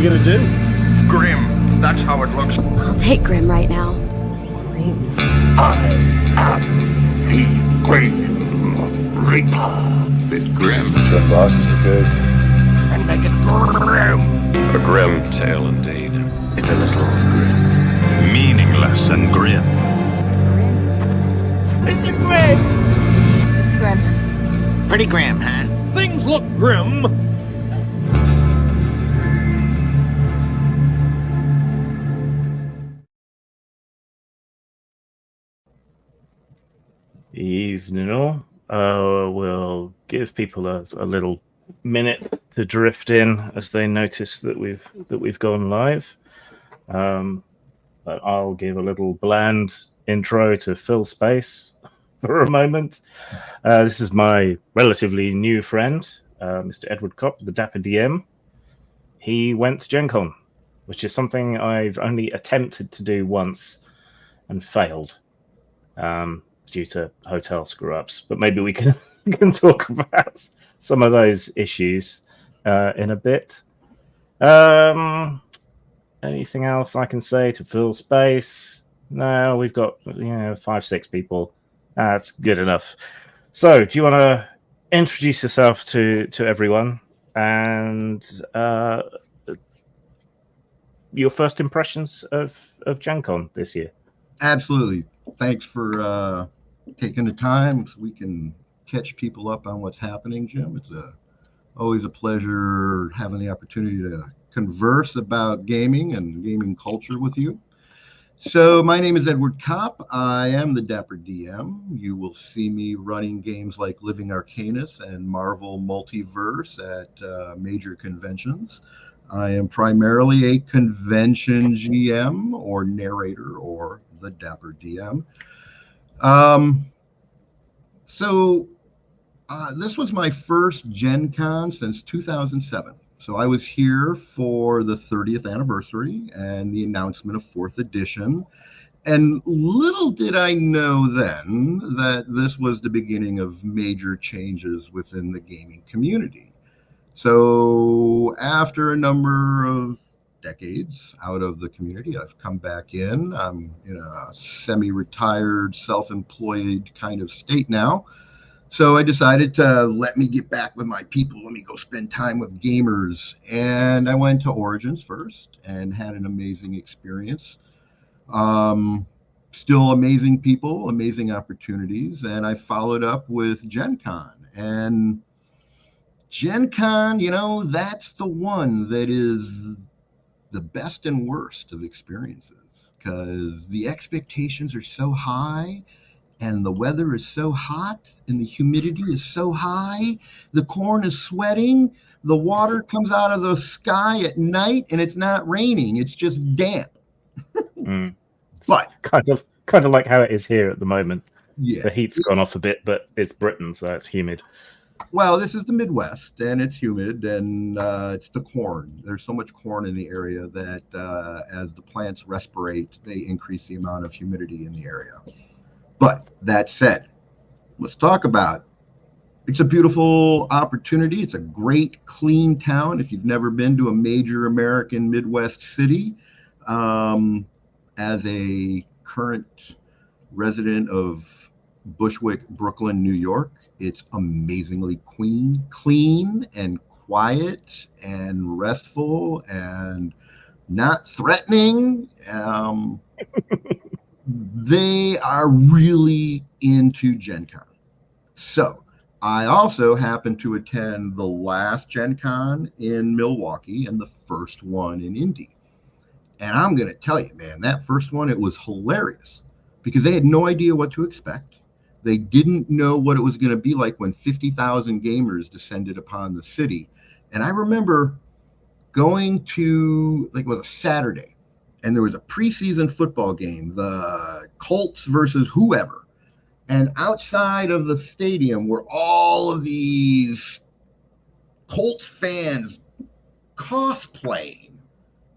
gonna do? Grim. That's how it looks. I'll take Grim right now. I am the Grim Reaper. It's grim. Grim bosses are good. And make it grim. A grim tale indeed. It's a little grim. Meaningless and grim. It's the grim. It's Grim. Pretty grim, huh? Things look grim. Evening all. We'll give people a little minute to drift in as they notice that we've gone live. But I'll give a little bland intro to fill space for a moment. This is my relatively new friend, Mr. Edward Kopp, the Dapper DM. He went to Gencon, which is something I've only attempted to do once and failed. Due to hotel screw-ups, but maybe we can talk about some of those issues in a bit. Anything else I can say to fill space? No, we've got 5-6 people. That's good enough. So, do you want to introduce yourself to everyone and your first impressions of Gencon this year? Absolutely. Thanks for taking the time so we can catch people up on what's happening, Jim. It's always a pleasure having the opportunity to converse about gaming and gaming culture with you. So my name is Edward Kopp. I am the Dapper DM. You will see me running games like Living Arcanus and Marvel Multiverse at major conventions. I am primarily a convention GM or narrator or the Dapper DM. This was my first Gen Con since 2007. So I was here for the 30th anniversary and the announcement of 4th edition. And little did I know then that this was the beginning of major changes within the gaming community. So after a number of decades out of the community, I've come back in. I'm in a semi-retired, self-employed kind of state now. So I decided to let me get back with my people. Let me go spend time with gamers. And I went to Origins first and had an amazing experience. Still amazing people, amazing opportunities. And I followed up with Gen Con. And Gen Con, that's the one that is the best and worst of experiences because the expectations are so high and the weather is so hot and the humidity is so high. The corn is sweating. The water comes out of the sky at night and it's not raining. It's just damp. But kind of like how it is here at the moment. Yeah, the heat's gone off a bit, but it's Britain, so it's humid. Well, this is the Midwest, and it's humid, and it's the corn. There's so much corn in the area that as the plants respirate, they increase the amount of humidity in the area. But that said, let's talk about it. It's a beautiful opportunity. It's a great, clean town. If you've never been to a major American Midwest city, as a current resident of Bushwick, Brooklyn, New York, it's amazingly clean and quiet and restful and not threatening. They are really into Gen Con. So I also happened to attend the last Gen Con in Milwaukee and the first one in Indy. And I'm going to tell you, man, that first one, it was hilarious because they had no idea what to expect. They didn't know what it was going to be like when 50,000 gamers descended upon the city. And I remember going to, it was a Saturday, and there was a preseason football game, the Colts versus whoever. And outside of the stadium were all of these Colts fans cosplaying,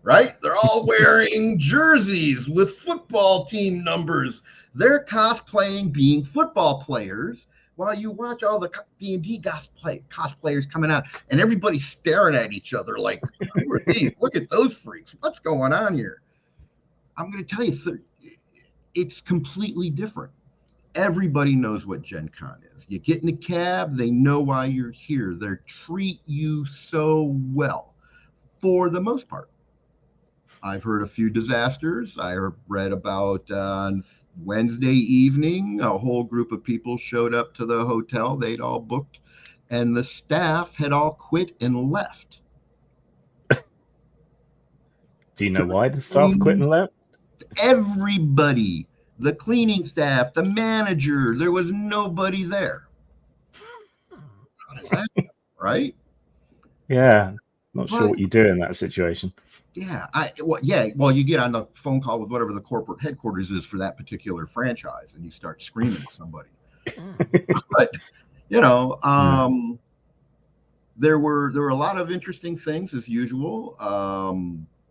right? They're all wearing jerseys with football team numbers. They're cosplaying being football players while you watch all the D&D cosplayers coming out, and everybody's staring at each other like, who are these? Look at those freaks. What's going on here? I'm going to tell you, it's completely different. Everybody knows what Gen Con is. You get in a cab, they know why you're here. They treat you so well for the most part. I've heard a few disasters. I read about on Wednesday evening, a whole group of people showed up to the hotel they'd all booked, and the staff had all quit and left. Do you know why the staff quit and left? Everybody, the cleaning staff, the manager, there was nobody there. How does that happen, right? Yeah, not sure what you do in that situation. Yeah, well, you get on the phone call with whatever the corporate headquarters is for that particular franchise, and you start screaming at somebody. But there were a lot of interesting things as usual.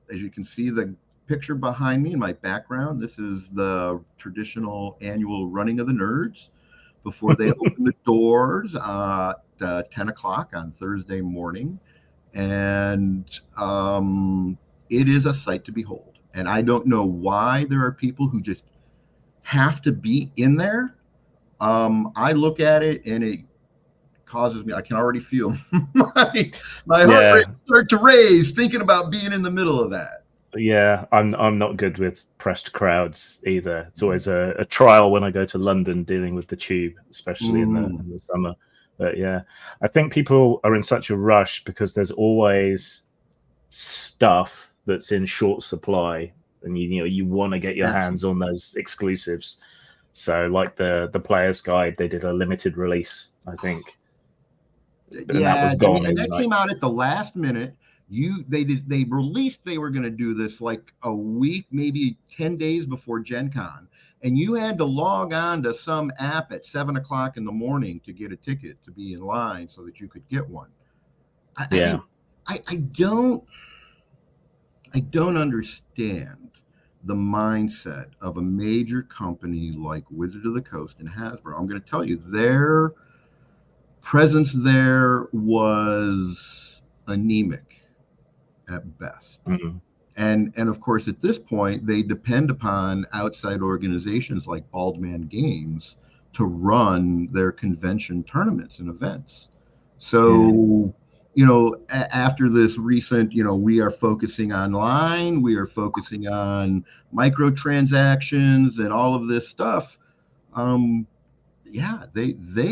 As you can see, the picture behind me in my background, this is the traditional annual running of the nerds before they open the doors at 10 o'clock on Thursday morning. And it is a sight to behold. And I don't know why there are people who just have to be in there. I look at it and it causes me, I can already feel my heart rate start to raise thinking about being in the middle of that. Yeah, I'm not good with pressed crowds either. It's always a trial when I go to London dealing with the tube, especially in the summer. But yeah, I think people are in such a rush because there's always stuff that's in short supply, and you want to get your hands on those exclusives. So like the player's guide, they did a limited release, I think. And that was gone. And that came out at the last minute. They released they were going to do this like a week, maybe 10 days before Gen Con. And you had to log on to some app at 7 o'clock in the morning to get a ticket to be in line so that you could get one. I don't understand the mindset of a major company like Wizards of the Coast and Hasbro. I'm going to tell you, their presence there was anemic at best. Mm-hmm. And of course, at this point, they depend upon outside organizations like Baldman Games to run their convention tournaments and events. So, after this recent, we are focusing online, we are focusing on microtransactions and all of this stuff. They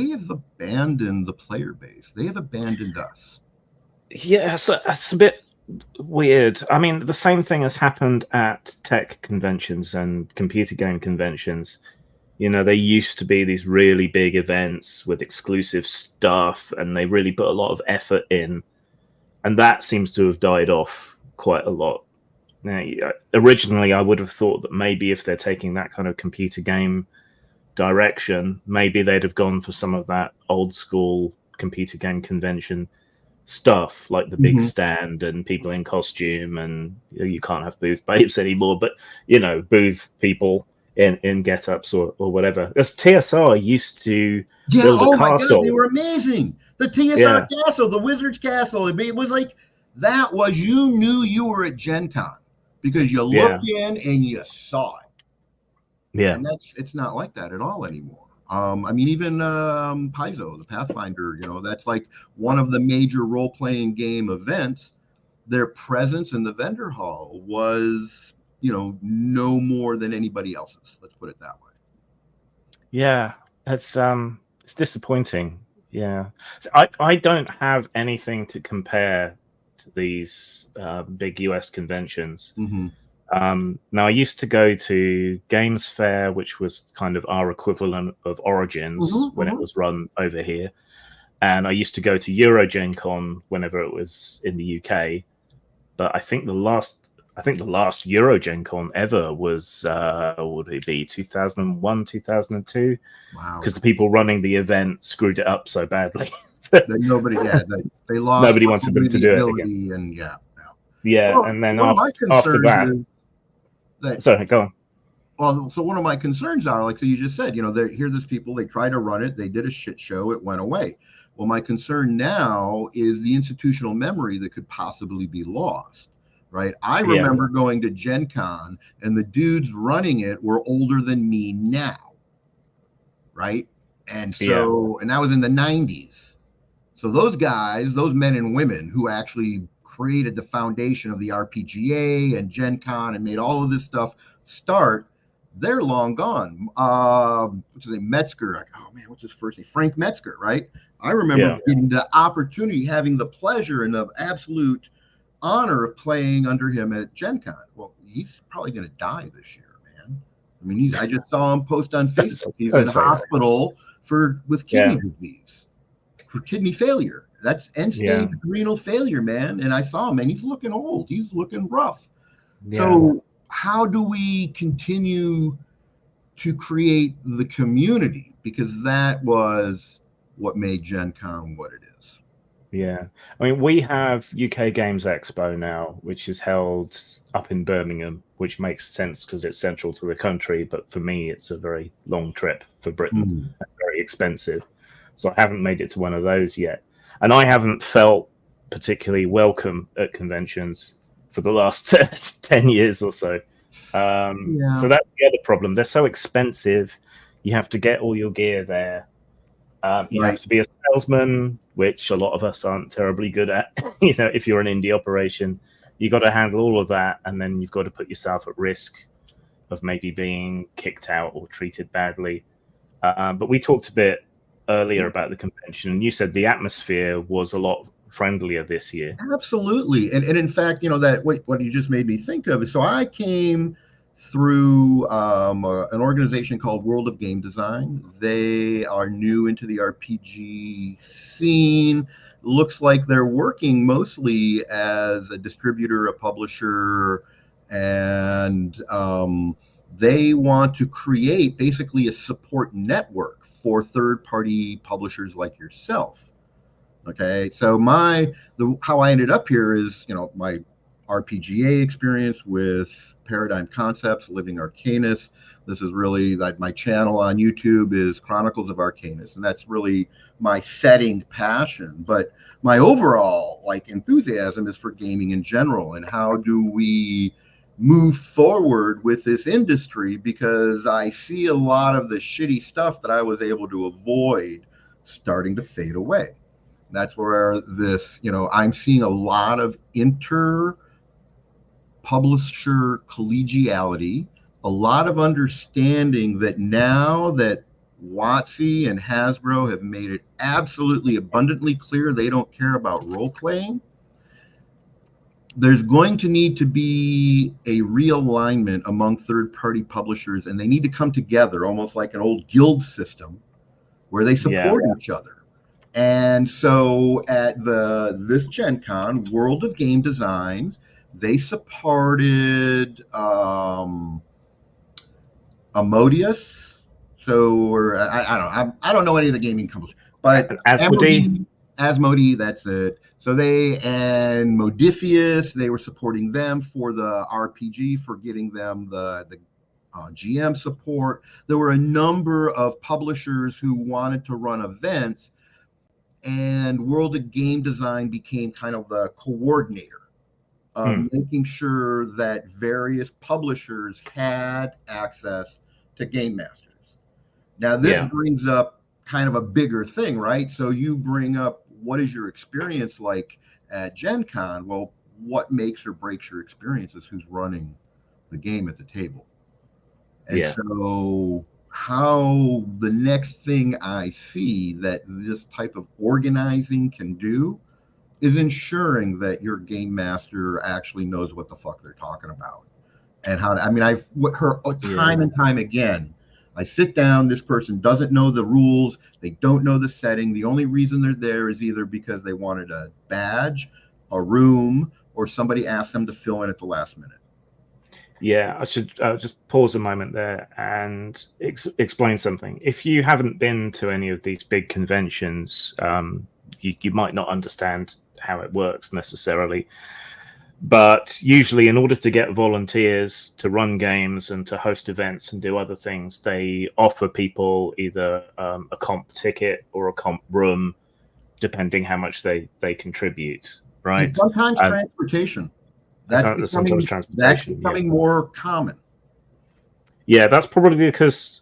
have abandoned the player base. They have abandoned us. Yeah, so that's a bit weird. I mean, the same thing has happened at tech conventions and computer game conventions. There used to be these really big events with exclusive stuff, and they really put a lot of effort in. And that seems to have died off quite a lot. Now, originally, I would have thought that maybe if they're taking that kind of computer game direction, maybe they'd have gone for some of that old school computer game convention stuff, like the big stand and people in costume, and you can't have booth babes anymore, but booth people in get-ups or whatever. As TSR used to build a castle. My God, they were amazing. The TSR castle, the Wizard's castle, it was like that was, you knew you were at Gen Con because you looked in and you saw it. Yeah, and it's not like that at all anymore. Even Paizo, the Pathfinder, that's like one of the major role-playing game events. Their presence in the vendor hall was, no more than anybody else's. Let's put it that way. Yeah, it's disappointing. Yeah, so I don't have anything to compare to these big US conventions. Mm-hmm. Now, I used to go to Games Fair, which was kind of our equivalent of Origins when it was run over here. And I used to go to Eurogencon whenever it was in the UK. But I think the last Eurogencon ever was, would it be 2001, 2002? Wow. Because the people running the event screwed it up so badly. They lost. Nobody wanted them to do it again. And and then after that... Sorry, go on. Well, so one of my concerns are like, so you just said, here there's people, they try to run it, they did a shit show, it went away. Well, my concern now is the institutional memory that could possibly be lost, right? I Yeah. remember going to Gen Con and the dudes running it were older than me now, right? And so, and that was in the 90s. So those guys, those men and women who actually created the foundation of the RPGA and Gen Con and made all of this stuff start, they're long gone. What's his name? Metzger. Oh man, what's his first name? Frank Metzger, right? I remember getting the opportunity, having the pleasure and the absolute honor of playing under him at Gen Con. Well, he's probably going to die this year, man. I mean, I just saw him post on Facebook. He's in hospital with kidney disease, for kidney failure. That's end-stage renal failure, man. And I saw him, and he's looking old. He's looking rough. Yeah. So how do we continue to create the community? Because that was what made Gen Con what it is. Yeah. I mean, we have UK Games Expo now, which is held up in Birmingham, which makes sense because it's central to the country. But for me, it's a very long trip for Britain and very expensive. So I haven't made it to one of those yet. And I haven't felt particularly welcome at conventions for the last 10 years or so. So that's the other problem. They're so expensive. You have to get all your gear there. You have to be a salesman, which a lot of us aren't terribly good at. If you're an indie operation, you got to handle all of that. And then you've got to put yourself at risk of maybe being kicked out or treated badly. But we talked a bit earlier about the convention, and you said the atmosphere was a lot friendlier this year. Absolutely. And in fact, that what you just made me think of is, so I came through an organization called World of Game Design. They are new into the RPG scene. Looks like they're working mostly as a distributor, a publisher, and they want to create basically a support network for third-party publishers like yourself. Okay, so how I ended up here is, my RPGA experience with Paradigm Concepts, Living Arcanus. This is really like my channel on YouTube is Chronicles of Arcanus, and that's really my setting passion. But my overall enthusiasm is for gaming in general, and how do we move forward with this industry, because I see a lot of the shitty stuff that I was able to avoid starting to fade away. That's where this, I'm seeing a lot of inter-publisher collegiality, a lot of understanding that now that WotC and Hasbro have made it absolutely abundantly clear they don't care about role-playing, there's going to need to be a realignment among third-party publishers, and they need to come together almost like an old guild system where they support each other. And so at this Gen Con, World of Game Design, they supported Amodius. So I don't know any of the gaming companies, but Asmodee, that's it. So and Modifius, they were supporting them for the RPG, for getting them the GM support. There were a number of publishers who wanted to run events, and World of Game Design became kind of the coordinator of making sure that various publishers had access to Game Masters. Now, this brings up kind of a bigger thing, right? So you bring up, what is your experience like at Gen Con? Well, what makes or breaks your experience is who's running the game at the table. And so how the next thing I see that this type of organizing can do is ensuring that your game master actually knows what the fuck they're talking about. And I've heard time and time again, I sit down, this person doesn't know the rules, they don't know the setting. The only reason they're there is either because they wanted a badge, a room, or somebody asked them to fill in at the last minute. Yeah, I should just pause a moment there and explain something. If you haven't been to any of these big conventions, you might not understand how it works necessarily. But usually, in order to get volunteers to run games and to host events and do other things, they offer people either a comp ticket or a comp room, depending how much they contribute, right? And sometimes transportation. Sometimes transportation. That's becoming more common. Yeah, that's probably because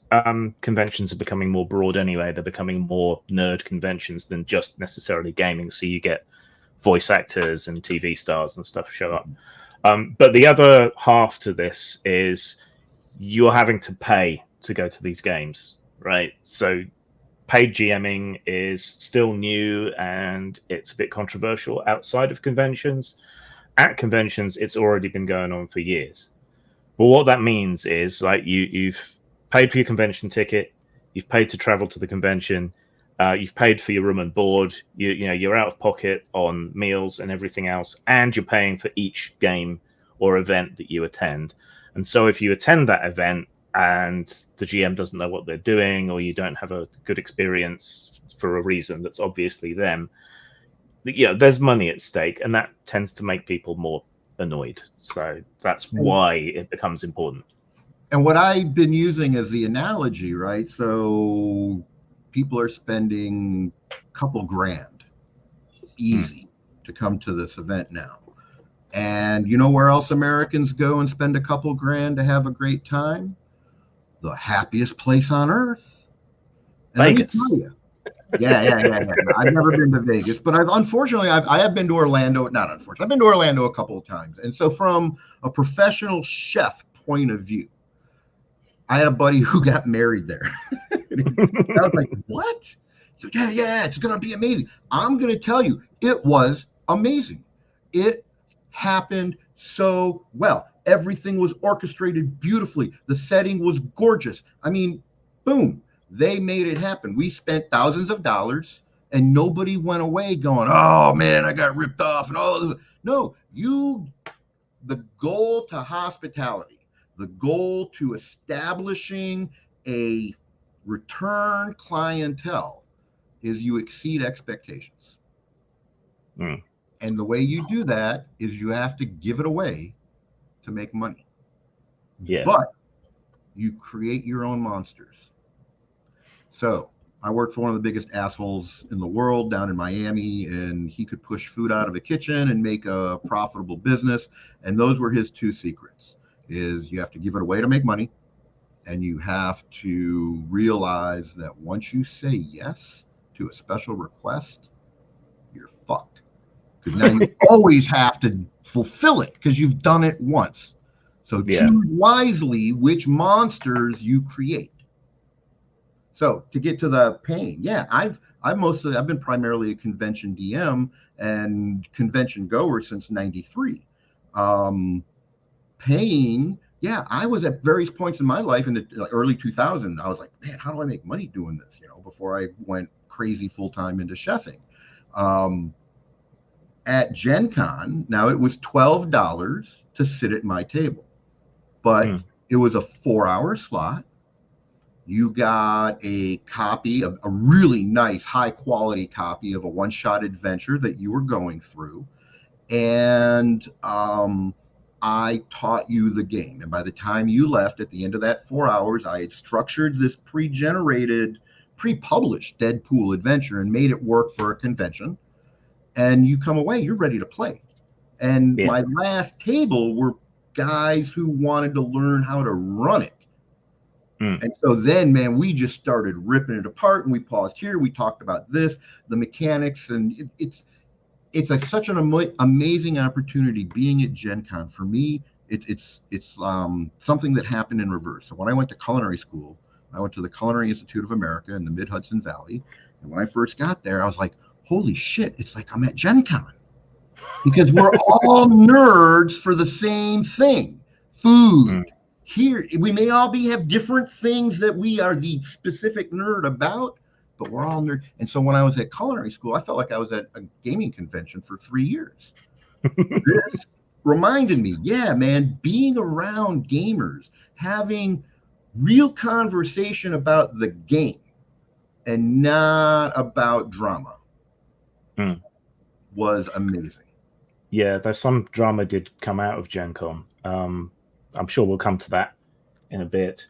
conventions are becoming more broad anyway. They're becoming more nerd conventions than just necessarily gaming. So you get voice actors and TV stars and stuff show up. But the other half to this is you're having to pay to go to these games, right? So paid GMing is still new and it's a bit controversial outside of conventions. At conventions, it's already been going on for years. But what that means is, like, you've paid for your convention ticket, you've paid to travel to the convention, you've paid for your room and board, you're out of pocket on meals and everything else, and you're paying for each game or event that you attend. And so if you attend that event and the GM doesn't know what they're doing, or you don't have a good experience for a reason that's obviously them, there's money at stake, and that tends to make people more annoyed. So that's why it becomes important. And what I've been using as the analogy, right? So people are spending a couple grand easy to come to this event now. And you know where else Americans go and spend a couple grand to have a great time? The happiest place on earth. And Vegas. let me tell you, yeah. I've never been to Vegas, but unfortunately I have been to Orlando. Not unfortunately, I've been to Orlando a couple of times. And so from a professional chef point of view, I had a buddy who got married there. I was like, what? Yeah, it's going to be amazing. I'm going to tell you, it was amazing. It happened so well. Everything was orchestrated beautifully. The setting was gorgeous. I mean, boom, they made it happen. We spent thousands of dollars and nobody went away going, oh man, I got ripped off and all of this. No, the goal to hospitality, the goal to establishing a return clientele is you exceed expectations. And the way you do that is you have to give it away to make money. Yeah. But you create your own monsters. So I worked for one of the biggest assholes in the world down in Miami, and he could push food out of a kitchen and make a profitable business. And those were his two secrets: is you have to give it away to make money, and you have to realize that once you say yes to a special request, you're fucked. Because now you always have to fulfill it because you've done it once. So choose wisely which monsters you create. So to get to the paying, I've been primarily a convention DM and convention goer since '93. Paying, I was at various points in my life in the early 2000s. I was like, man, how do I make money doing this? Before I went crazy full time into chefing. At Gencon, now it was $12 to sit at my table, but it was a 4-hour slot. You got a copy of a really nice, high quality copy of a one-shot adventure that you were going through. And I taught you the game. And by the time you left at the end of that 4 hours, I had structured this pre-generated, pre-published Deadpool adventure and made it work for a convention. And you come away, you're ready to play. And my last table were guys who wanted to learn how to run it. And so then, man, we just started ripping it apart, and we paused here. We talked about this, the mechanics, and it's such an amazing opportunity being at Gen Con. For me, it's something that happened in reverse. So when I went to culinary school, I went to the Culinary Institute of America in the Mid-Hudson Valley. And when I first got there, I was like, holy shit, it's like I'm at Gen Con. Because we're all nerds for the same thing, food. Here, we may all have different things that we are the specific nerd about, but we're all nerd. And so when I was at culinary school, I felt like I was at a gaming convention for 3 years. This reminded me, man, being around gamers, having real conversation about the game and not about drama was amazing. Yeah, there's some drama did come out of Gen Con. I'm sure we'll come to that in a bit.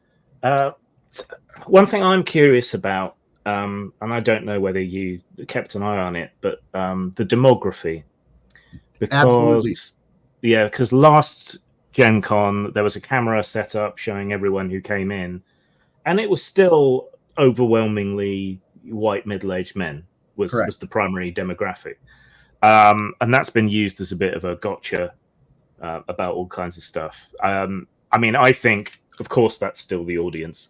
One thing I'm curious about, and I don't know whether you kept an eye on it, but the demography. Absolutely. Because last Gen Con, there was a camera set up showing everyone who came in, and it was still overwhelmingly white middle-aged men was Correct. the primary demographic. And that's been used as a bit of a gotcha about all kinds of stuff. I mean, I think, of course, that's still the audience.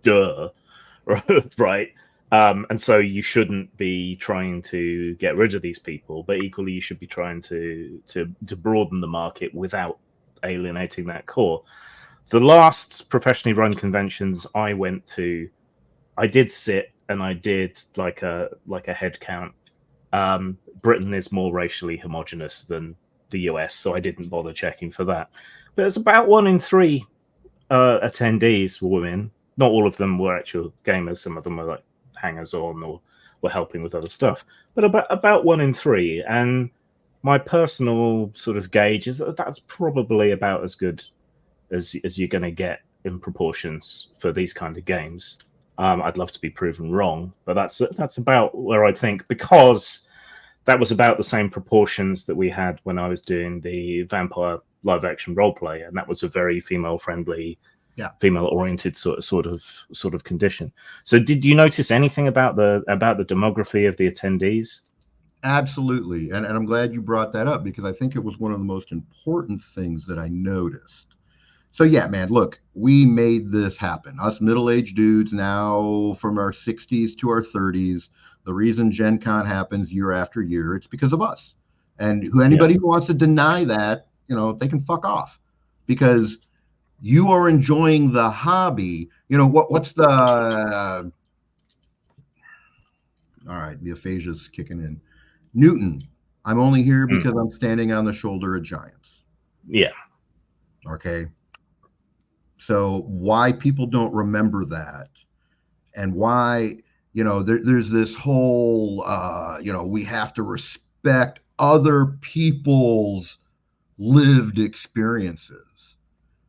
Duh. Right? And so you shouldn't be trying to get rid of these people, but equally you should be trying to broaden the market without alienating that core. The last professionally run conventions I went to, I did sit and I did like a head count. Britain is more racially homogenous than the US, so I didn't bother checking for that. But it's about 1 in 3 attendees were women. Not all of them were actual gamers. Some of them were like hangers on or were helping with other stuff. But about 1 in 3. And my personal sort of gauge is that that's probably about as good as you're going to get in proportions for these kind of games. I'd love to be proven wrong, but that's about where I think, because that was about the same proportions that we had when I was doing the vampire live action role play, and that was a very female friendly, female oriented sort of condition. So did you notice anything about the demography of the attendees? Absolutely. And I'm glad you brought that up, because I think it was one of the most important things that I noticed. So yeah, man, look, we made this happen. Us middle-aged dudes now from our 60s to our 30s. The reason Gen Con happens year after year, it's because of us. And anybody who wants to deny that, they can fuck off, because you are enjoying the hobby. What's the all right, the aphasia's kicking in. Newton, I'm only here because I'm standing on the shoulder of giants. Yeah. Okay. So why people don't remember that, and why, there's this whole, we have to respect other people's lived experiences.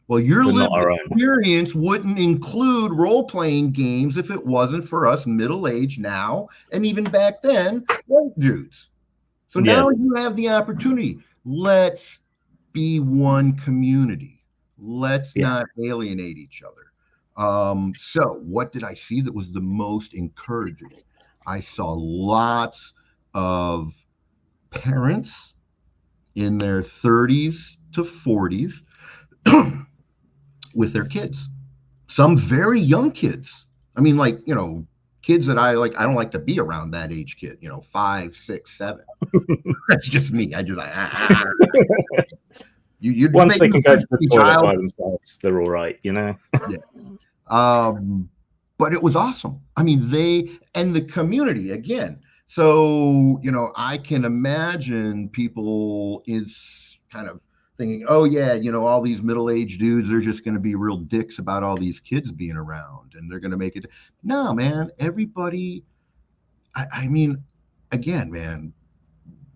Well, your lived experience wouldn't include role-playing games if it wasn't for us middle-aged now, and even back then, white dudes. So now you have the opportunity. Let's be one community. Let's not alienate each other. So what did I see that was the most encouraging? I saw lots of parents in their 30s to 40s with their kids. Some very young kids. I mean, like, kids that I don't like to be around that age kid, 5, 6, 7. That's just me. I just you once they can go to the toilet by themselves, they're all right, Yeah. But it was awesome. I mean, they and the community again. So, I can imagine people is kind of thinking, oh yeah, all these middle-aged dudes, they're just going to be real dicks about all these kids being around, and they're going to make it. No, man, everybody. I mean, again, man,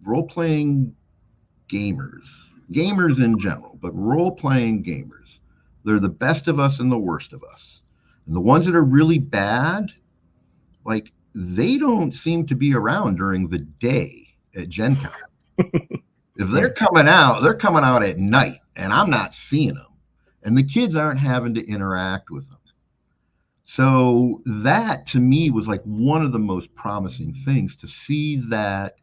role-playing gamers in general, but role-playing gamers, they're the best of us and the worst of us. And the ones that are really bad, like, they don't seem to be around during the day at Gen Con. If they're coming out at night, and I'm not seeing them, and the kids aren't having to interact with them. So that to me was like one of the most promising things, to see that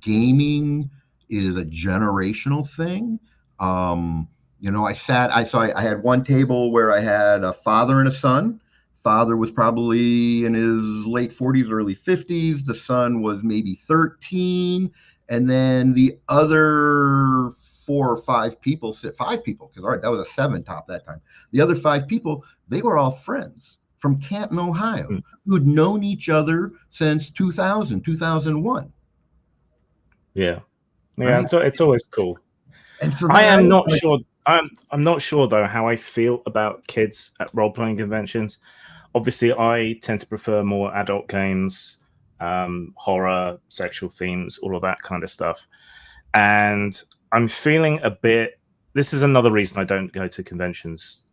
gaming is a generational thing. I had one table where I had a father and a son. Father was probably in his late 40s, early 50s. The son was maybe 13. And then the other 4 or 5 people, 5 people, because all right, that was a 7 top that time. The other 5 people, they were all friends from Canton, Ohio, who had known each other since 2000, 2001. Yeah. Right? It's always cool. And so I am not sure. I'm not sure though how I feel about kids at role-playing conventions. Obviously, I tend to prefer more adult games, horror, sexual themes, all of that kind of stuff. And I'm feeling a bit. This is another reason I don't go to conventions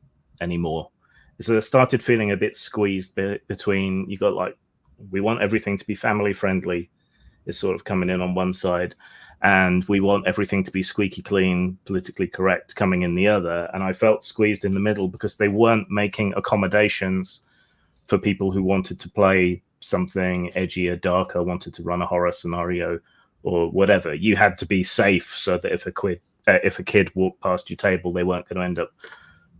anymore. Is that I started feeling a bit squeezed between, you got like, we want everything to be family friendly, is sort of coming in on one side, and we want everything to be squeaky clean, politically correct coming in the other. And I felt squeezed in the middle because they weren't making accommodations for people who wanted to play something edgier, darker, wanted to run a horror scenario or whatever. You had to be safe so that if a kid walked past your table, they weren't going to end up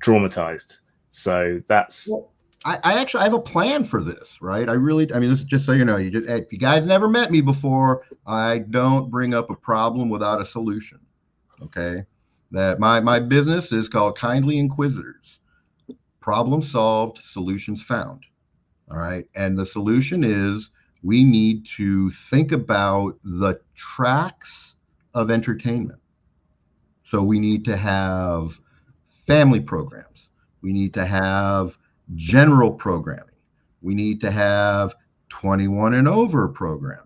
traumatized. So that's. Well, I actually have a plan for this, right? I mean, this is just so you know, if you guys never met me before, I don't bring up a problem without a solution. Okay. That my business is called Kindly Inquisitors. Problem solved, solutions found. All right. And the solution is we need to think about the tracks of entertainment. So we need to have family programs. We need to have general programming. We need to have 21 and over programming.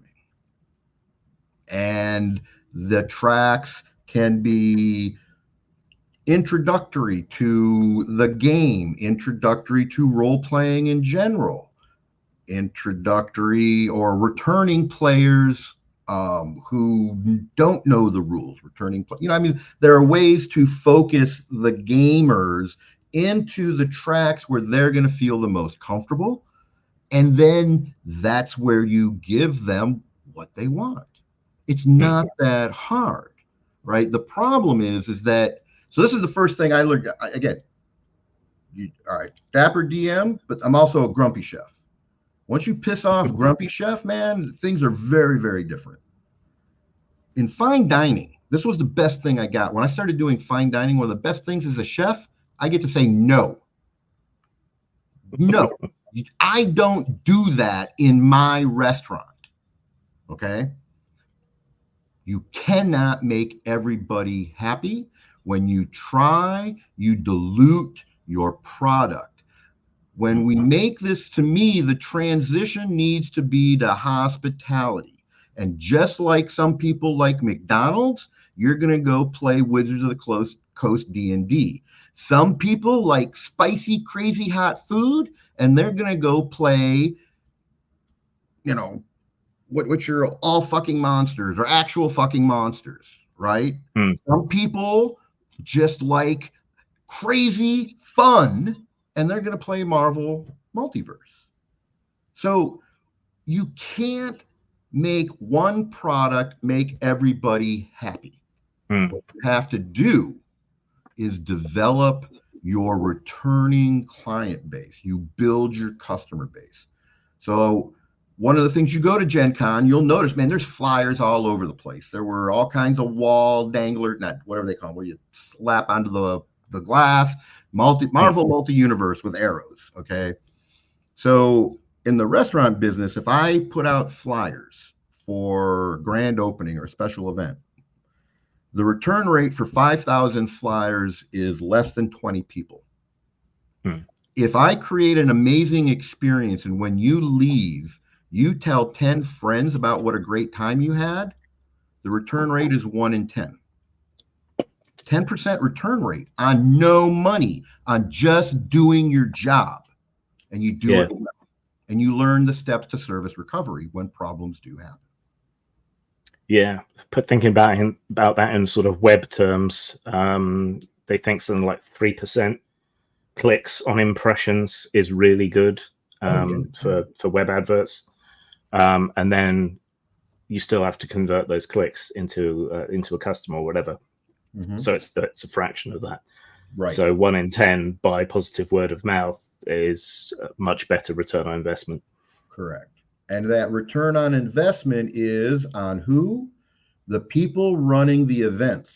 And the tracks can be introductory to the game, introductory to role playing in general, introductory or returning players who don't know the rules, I mean, there are ways to focus the gamers into the tracks where they're going to feel the most comfortable. And then that's where you give them what they want. It's not that hard, right? The problem is that, so this is the first thing I learned. Again, all right, dapper DM, but I'm also a grumpy chef. Once you piss off grumpy chef, man, things are very, very different. In fine dining, this was the best thing I got. When I started doing fine dining, one of the best things as a chef, I get to say no. No, I don't do that in my restaurant. Okay? You cannot make everybody happy. When you try, you dilute your product. When we make this, to me, the transition needs to be to hospitality. And just like some people like McDonald's, you're going to go play Wizards of the Coast D&D. Some people like spicy, crazy hot food, and they're going to go play, what's your all fucking monsters or actual fucking monsters, right? Some people just like crazy fun, and they're going to play Marvel Multiverse. So you can't make one product make everybody happy. What you have to do is develop your returning client base. You build your customer base. So one of the things, you go to Gen Con, you'll notice, man, there's flyers all over the place. There were all kinds of wall danglers, not whatever they call them, where you slap onto the glass, Marvel multi-universe with arrows, okay? So in the restaurant business, if I put out flyers for grand opening or special event, the return rate for 5,000 flyers is less than 20 people. If I create an amazing experience and when you leave, you tell 10 friends about what a great time you had, the return rate is 1 in 10. 10% return rate on no money, on just doing your job. And you do it well. And you learn the steps to service recovery when problems do happen. Yeah, thinking about that in sort of web terms, they think something like 3% clicks on impressions is really good for web adverts, and then you still have to convert those clicks into a customer or whatever. So it's a fraction of that. Right. So 1 in 10 by positive word of mouth is a much better return on investment. Correct. And that return on investment is on who? The people running the events.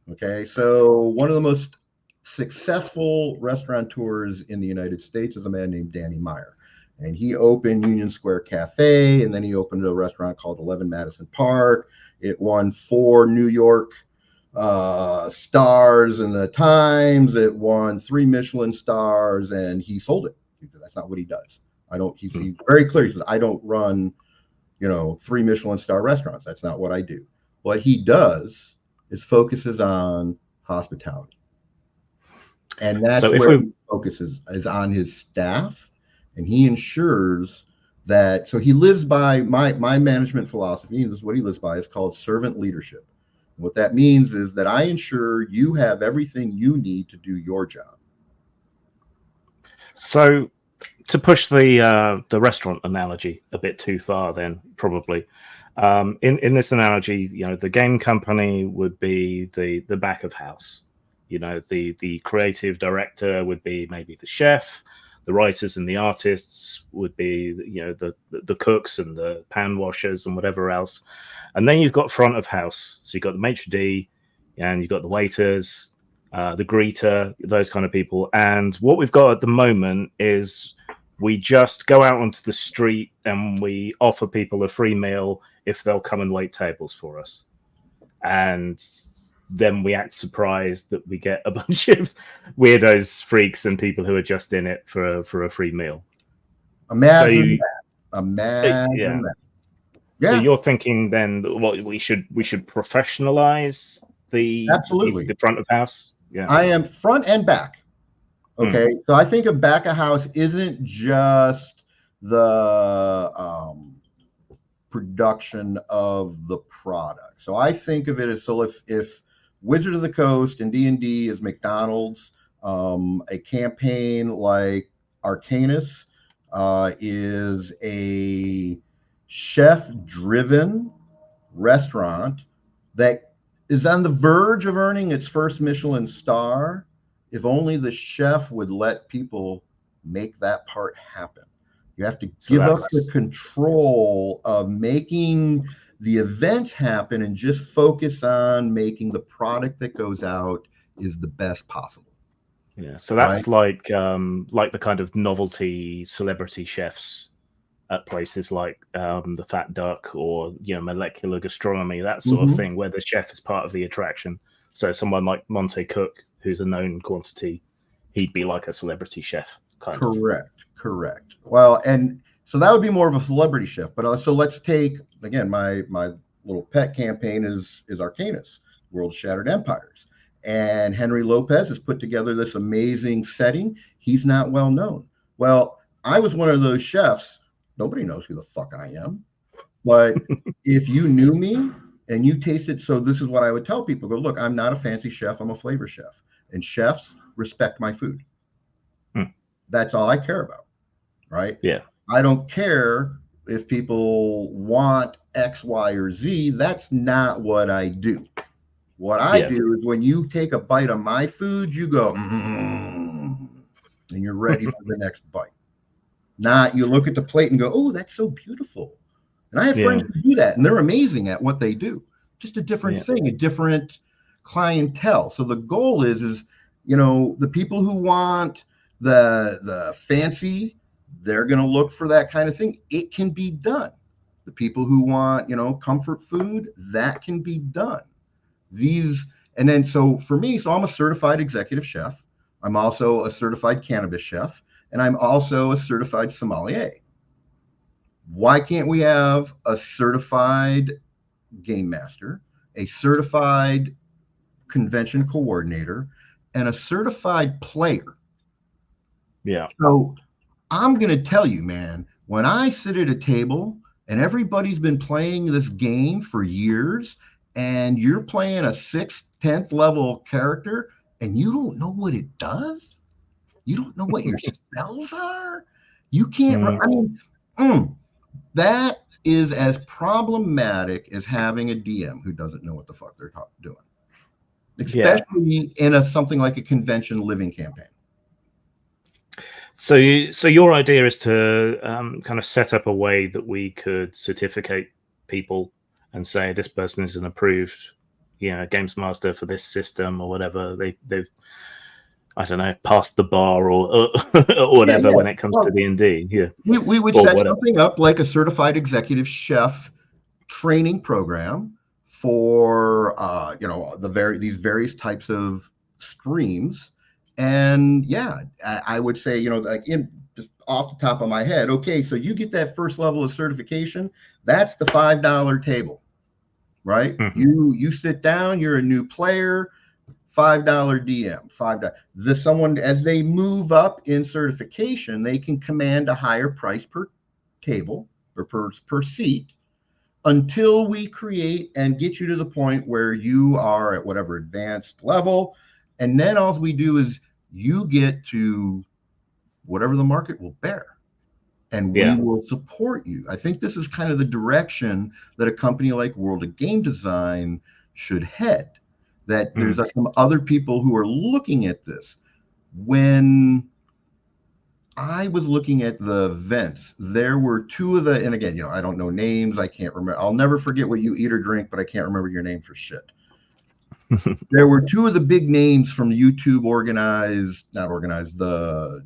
Okay, so one of the most successful restaurateurs in the United States is a man named Danny Meyer. And he opened Union Square Cafe, and then he opened a restaurant called 11 Madison Park. It won 4 New York stars in the Times. It won 3 Michelin stars, and he sold it because that's not what he does. He's very clear. He says, I don't run, 3 Michelin star restaurants. That's not what I do. What he does is focuses on hospitality. And that's So if where we he focuses is on his staff, and he ensures that. So he lives by my management philosophy. This is what he lives by. It's called servant leadership. And what that means is that I ensure you have everything you need to do your job. So to push the restaurant analogy a bit too far, then probably in this analogy, the game company would be the back of house. The creative director would be maybe the chef. The writers and the artists would be the cooks and the pan washers and whatever else. And then you've got front of house. So you've got the maitre d', and you've got the waiters, the greeter, those kind of people. And what we've got at the moment is we just go out onto the street and we offer people a free meal if they'll come and wait tables for us. And then we act surprised that we get a bunch of weirdos, freaks, and people who are just in it for a free meal. Imagine that. Yeah. So you're thinking then that what we should professionalize absolutely the front of house? Yeah. I am front and back. Okay. So I think of back of house isn't just the production of the product. So I think of it as, so if Wizard of the Coast and D&D is McDonald's, a campaign like Arcanus is a chef-driven restaurant that is on the verge of earning its first Michelin star. If only the chef would let people make that part happen. You have to give up the control of making the events happen and just focus on making the product that goes out is the best possible. Yeah, so that's like the kind of novelty celebrity chefs at places like the Fat Duck or molecular gastronomy, that sort of thing, where the chef is part of the attraction. So someone like Monte Cook, who's a known quantity, he'd be like a celebrity chef kind of. Correct. Well, and so that would be more of a celebrity chef. But so let's take again my little pet campaign is Arcanus, World of Shattered Empires. And Henry Lopez has put together this amazing setting. He's not well known. Well, I was one of those chefs. Nobody knows who the fuck I am. But if you knew me and you tasted, so this is what I would tell people. Go, look, I'm not a fancy chef. I'm a flavor chef. And chefs respect my food. That's all I care about. Right? Yeah. I don't care if people want X, Y, or Z. That's not what I do. What I do is when you take a bite of my food, you go, and you're ready for the next bite. Not you look at the plate and go, oh, that's so beautiful. And I have friends who do that, and they're amazing at what they do. Just a different thing, a different clientele. So the goal is the people who want the fancy, they're going to look for that kind of thing. It can be done. The people who want, comfort food, that can be done. And then so for me, so I'm a certified executive chef. I'm also a certified cannabis chef, and I'm also a certified sommelier. Why can't we have a certified game master, a certified convention coordinator, and a certified player? Yeah. So I'm going to tell you, man, when I sit at a table and everybody's been playing this game for years, and you're playing a 6th, 10th level character, and you don't know what it does, you don't know what your spells are, you can't, that is as problematic as having a DM who doesn't know what the fuck they're doing, especially in something like a convention living campaign. So your idea is to kind of set up a way that we could certificate people and say this person is an approved, games master for this system or whatever. They've I don't know, passed the bar or whatever when it comes to D&D. Yeah, we would set something up like a certified executive chef training program for these various types of streams. And I would say, just off the top of my head, okay, so you get that first level of certification, that's the $5 table. right? Mhm. You sit down, you're a new player, $5 DM, $5. Someone, as they move up in certification, they can command a higher price per table or per seat until we create and get you to the point where you are at whatever advanced level. And then all we do is you get to whatever the market will bear. And we Yeah. will support you. I think this is kind of the direction that a company like World of Game Design should head. That there's some other people who are looking at this. When I was looking at the events, there were two of the, and again, I don't know names. I can't remember. I'll never forget what you eat or drink, but I can't remember your name for shit. There were two of the big names from YouTube not organized, the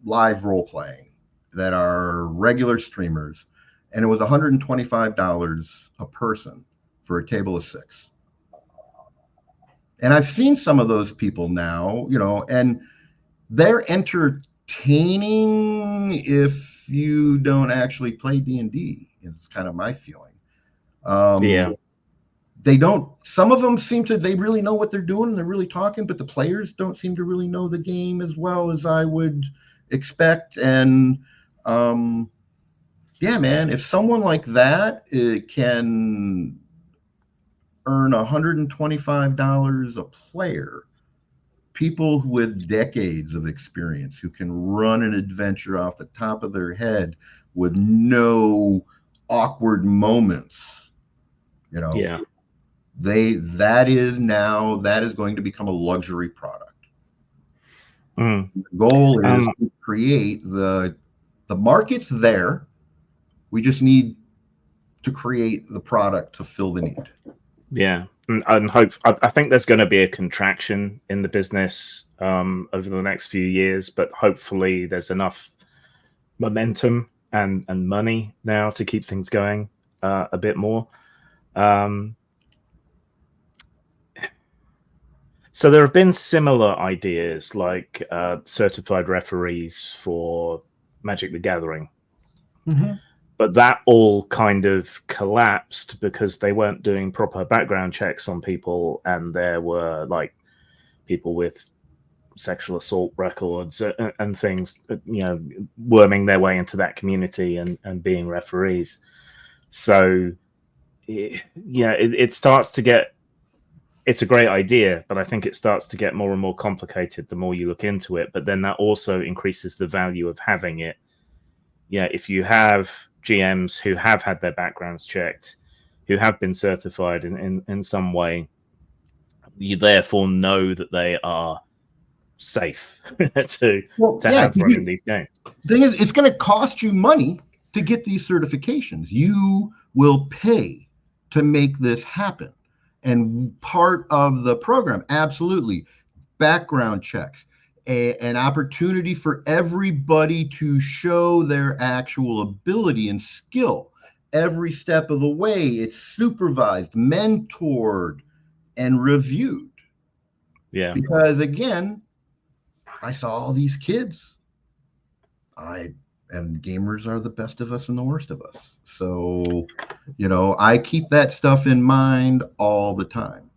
live role playing that are regular streamers, and it was $125 a person for a table of 6. And I've seen some of those people now, and they're entertaining if you don't actually play D&D. It's kind of my feeling. Yeah. They don't, some of them they really know what they're doing and they're really talking, but the players don't seem to really know the game as well as I would expect. And yeah, man, if someone like that can earn $125 a player, people with decades of experience who can run an adventure off the top of their head with no awkward moments, Yeah. that is going to become a luxury product. The goal is to create the market's there. We just need to create the product to fill the need. Yeah. And I think there's going to be a contraction in the business over the next few years, but hopefully there's enough momentum and money now to keep things going a bit more. So there have been similar ideas like certified referees for Magic the Gathering. Mm-hmm. But that all kind of collapsed because they weren't doing proper background checks on people, and there were like people with sexual assault records and things, worming their way into that community and being referees. So, it starts to get. It's a great idea, but I think it starts to get more and more complicated the more you look into it. But then that also increases the value of having it. Yeah, if you have GMs who have had their backgrounds checked, who have been certified in some way, you therefore know that they are safe to have running these games. The thing is, it's going to cost you money to get these certifications. You will pay to make this happen. And part of the program, absolutely, background checks, an opportunity for everybody to show their actual ability and skill every step of the way. It's supervised, mentored, and reviewed. Yeah. Because again, I saw all these kids. And gamers are the best of us and the worst of us. So, I keep that stuff in mind all the time.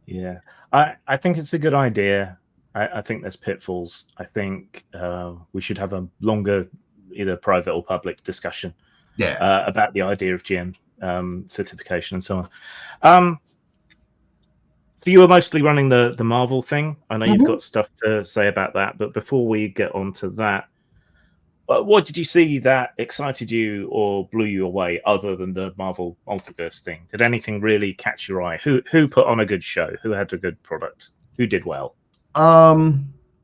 Yeah. I think it's a good idea. I think there's pitfalls. I think we should have a longer, either private or public discussion about the idea of GM certification and so on. So you were mostly running the Marvel thing. I know you've got stuff to say about that, but before we get on to that, what did you see that excited you or blew you away other than the Marvel Multiverse thing? Did anything really catch your eye? Who put on a good show? Who had a good product? Who did well?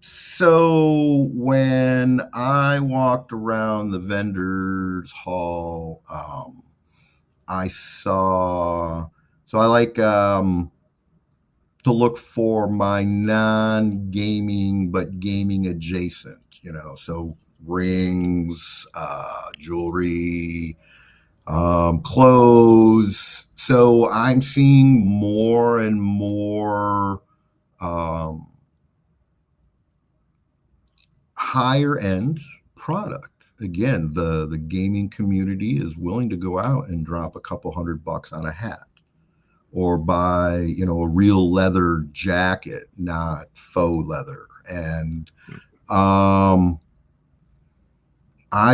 So when I walked around the vendors hall, I saw, so I like to look for my non-gaming but gaming adjacent, so rings, jewelry, clothes. So I'm seeing more and more higher end product. Again, the gaming community is willing to go out and drop a couple $100 on a hat. or buy, you know, a real leather jacket, not faux leather. And I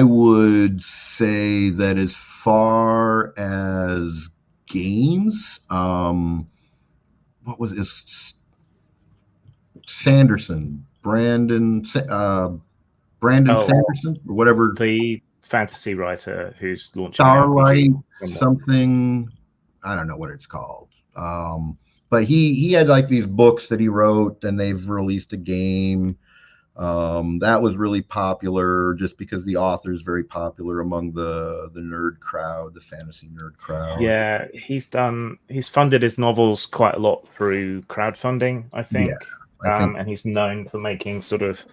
would say that as far as games, what was it? Sanderson, Brandon Oh, Sanderson, or whatever. the fantasy writer who's launching an Starlight RPG. something. I don't know what it's called. But he had like these books that he wrote, and they've released a game. That was really popular just because the author is very popular among the nerd crowd, the fantasy nerd crowd. Yeah, he's funded his novels quite a lot through crowdfunding, I think. Yeah, I think. And he's known for making sort of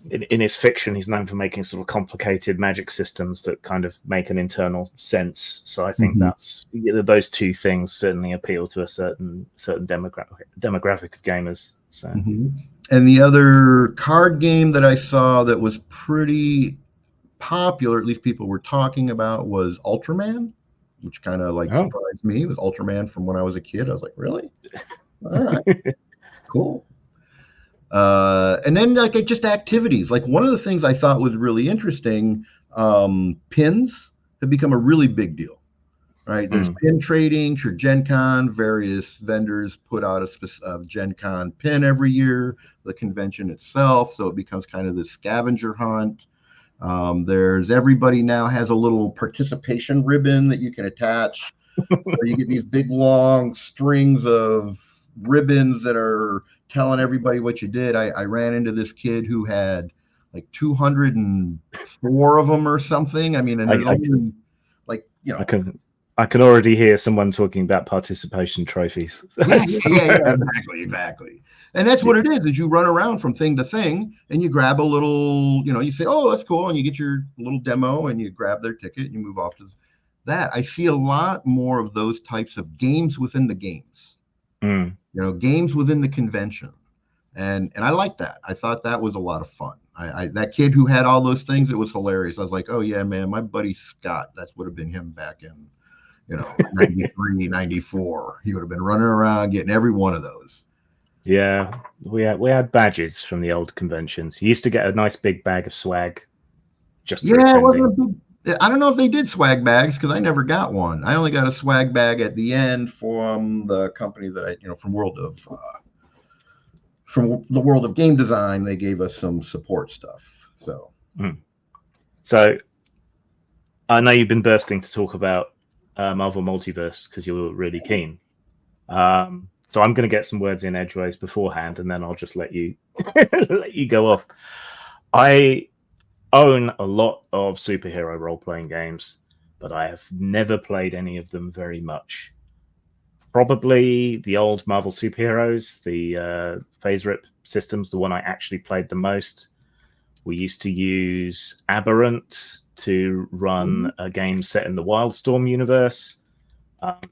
in his fiction, he's known for making sort of complicated magic systems that kind of make an internal sense. So I think that's those two things certainly appeal to a certain demographic of gamers. So. And the other card game that I saw that was pretty popular, at least people were talking about, was Ultraman, which kind of like surprised me. It was Ultraman from when I was a kid. I was like, really? All right, cool. And then like just activities. Like one of the things I thought was really interesting, pins have become a really big deal. Right, there's pin trading for Gen Con. Various vendors put out a Gen Con pin every year, the convention itself. So it becomes kind of this scavenger hunt. Everybody now has a little participation ribbon that you can attach. So you get these big long strings of ribbons that are telling everybody what you did. I ran into this kid who had like 204 of them or something. I mean, and there's only like, you know. I can already hear someone talking about participation trophies. Yeah, exactly. And that's what it is you run around from thing to thing and you grab a little, you know, you say, oh, that's cool. And you get your little demo and you grab their ticket and you move off to that. I see a lot more of those types of games within the games, you know, games within the convention. And I like that. I thought that was a lot of fun. That kid who had all those things, it was hilarious. I was like, oh yeah, man, my buddy Scott, that would have been him back in, you know, 93, 94. He would have been running around getting every one of those. Yeah, we had badges from the old conventions. You used to get a nice big bag of swag just for attending. I don't know if they did swag bags because I never got one. I only got a swag bag at the end from the company that from the World of Game Design. They gave us some support stuff. So I know you've been bursting to talk about Marvel Multiverse because you're really keen. So I'm going to get some words in edgeways beforehand, and then I'll just let you let you go off. I own a lot of superhero role-playing games, but I have never played any of them very much. Probably the old Marvel superheroes, the phase rip systems, the one I actually played the most. We used to use Aberrant to run a game set in the Wildstorm universe,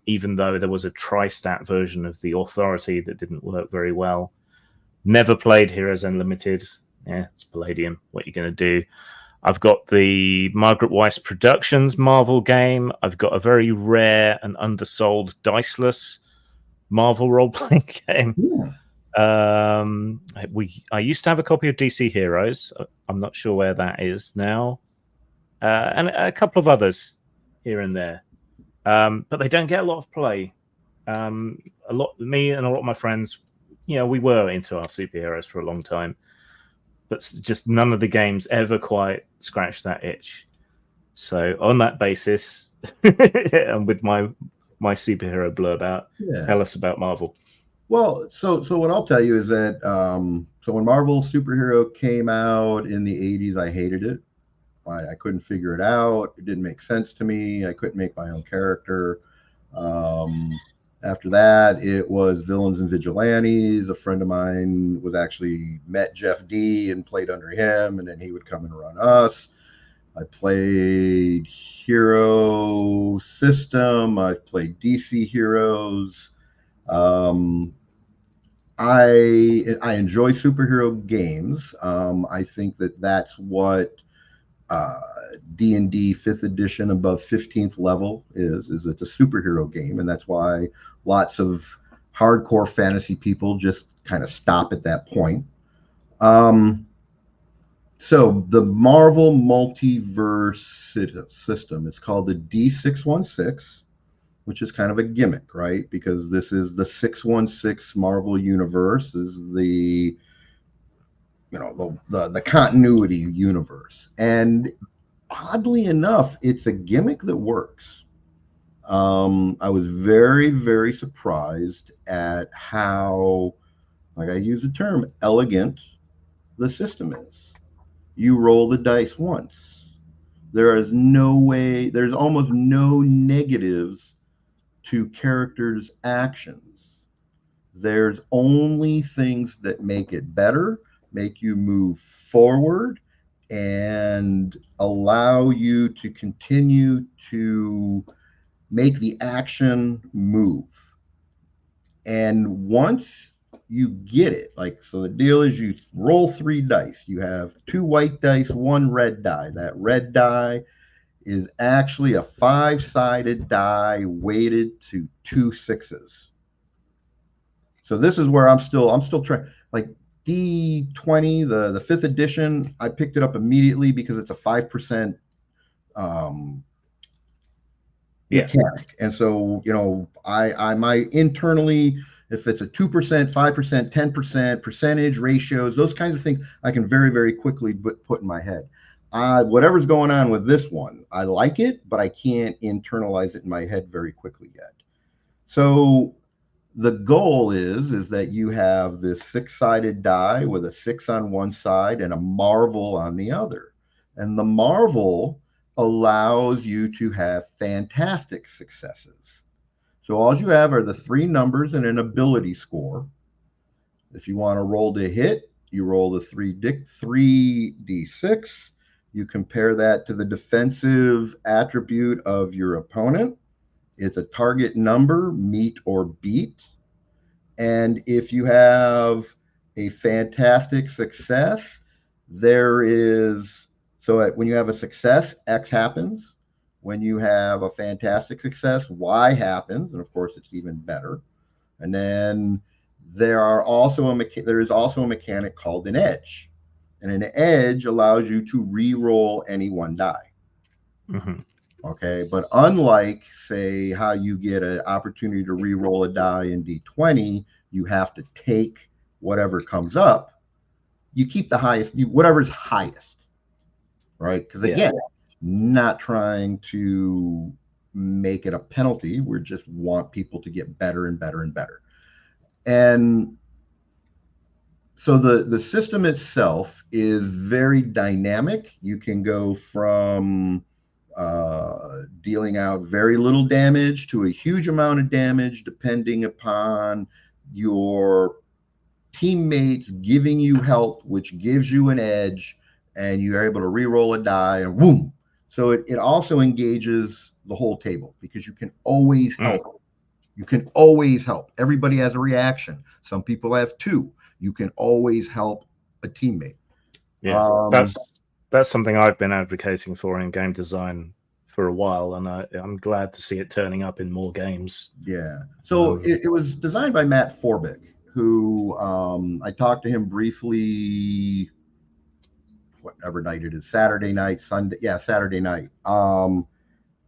even though there was a tri-stat version of the Authority that didn't work very well. Never played Heroes Unlimited. Yeah, it's Palladium. What are you going to do? I've got the Margaret Weis Productions Marvel game. I've got a very rare and undersold diceless Marvel role-playing game. I used to have a copy of DC Heroes. I'm not sure where that is now. And a couple of others here and there. But they don't get a lot of play. Me and a lot of my friends, we were into our superheroes for a long time. But just none of the games ever quite scratched that itch. So on that basis, and with my superhero blurb out, tell us about Marvel. Well, so what I'll tell you is that so when Marvel Superhero came out in the 80s, I hated it. I couldn't figure it out. It didn't make sense to me. I couldn't make my own character. After that, it was Villains and Vigilantes. A friend of mine met Jeff D and played under him, and then he would come and run us. I played Hero System. I've played DC Heroes. I enjoy superhero games. I think that's what D&D 5th edition above 15th level is it's a superhero game, and that's why lots of hardcore fantasy people just kind of stop at that point. So the Marvel Multiverse system, it's called the D616, which is kind of a gimmick, right? Because this is the 616 Marvel universe, is the the continuity universe. And oddly enough, it's a gimmick that works. I was very, very surprised at how, like I use the term, elegant the system is. You roll the dice once. There is no way, there's almost no negatives to characters' actions. There's only things that make it better, make you move forward, and allow you to continue to make the action move. And once you get it, like, so the deal is you roll 3 dice. You have 2 white dice, 1 red die. That red die is actually a 5-sided die weighted to 2 6s. So this is where I'm still trying, like D20, the 5th edition, I picked it up immediately because it's a 5% mechanic. And so, I might internally, if it's a 2%, 5%, 10% percentage ratios, those kinds of things, I can very, very quickly put in my head. Whatever's going on with this one, I like it, but I can't internalize it in my head very quickly yet. So the goal is that you have this 6-sided die with a 6 on one side and a marvel on the other. And the marvel allows you to have fantastic successes. So all you have are the 3 numbers and an ability score. If you want to roll to hit, you roll the 3d6. You compare that to the defensive attribute of your opponent. It's a target number, meet or beat. And if you have a fantastic success, when you have a success, X happens. When you have a fantastic success, Y happens, and of course it's even better. And then there is also a mechanic called an edge, and an edge allows you to re-roll any one die. Mm-hmm. Okay, but unlike, say, how you get an opportunity to re-roll a die in D20, you have to take whatever comes up. You keep the highest, whatever's highest, right? Because again, not trying to make it a penalty. We just want people to get better and better and better. And so the system itself is very dynamic. You can go from dealing out very little damage to a huge amount of damage, depending upon your teammates giving you help, which gives you an edge, and you're able to re-roll a die and boom. So it also engages the whole table because you can always help. You can always help. Everybody has a reaction. Some people have 2. You can always help a teammate. Yeah, that's something I've been advocating for in game design for a while, and I'm glad to see it turning up in more games. Yeah. So it was designed by Matt Forbick, who I talked to him briefly, whatever night it is, Saturday night.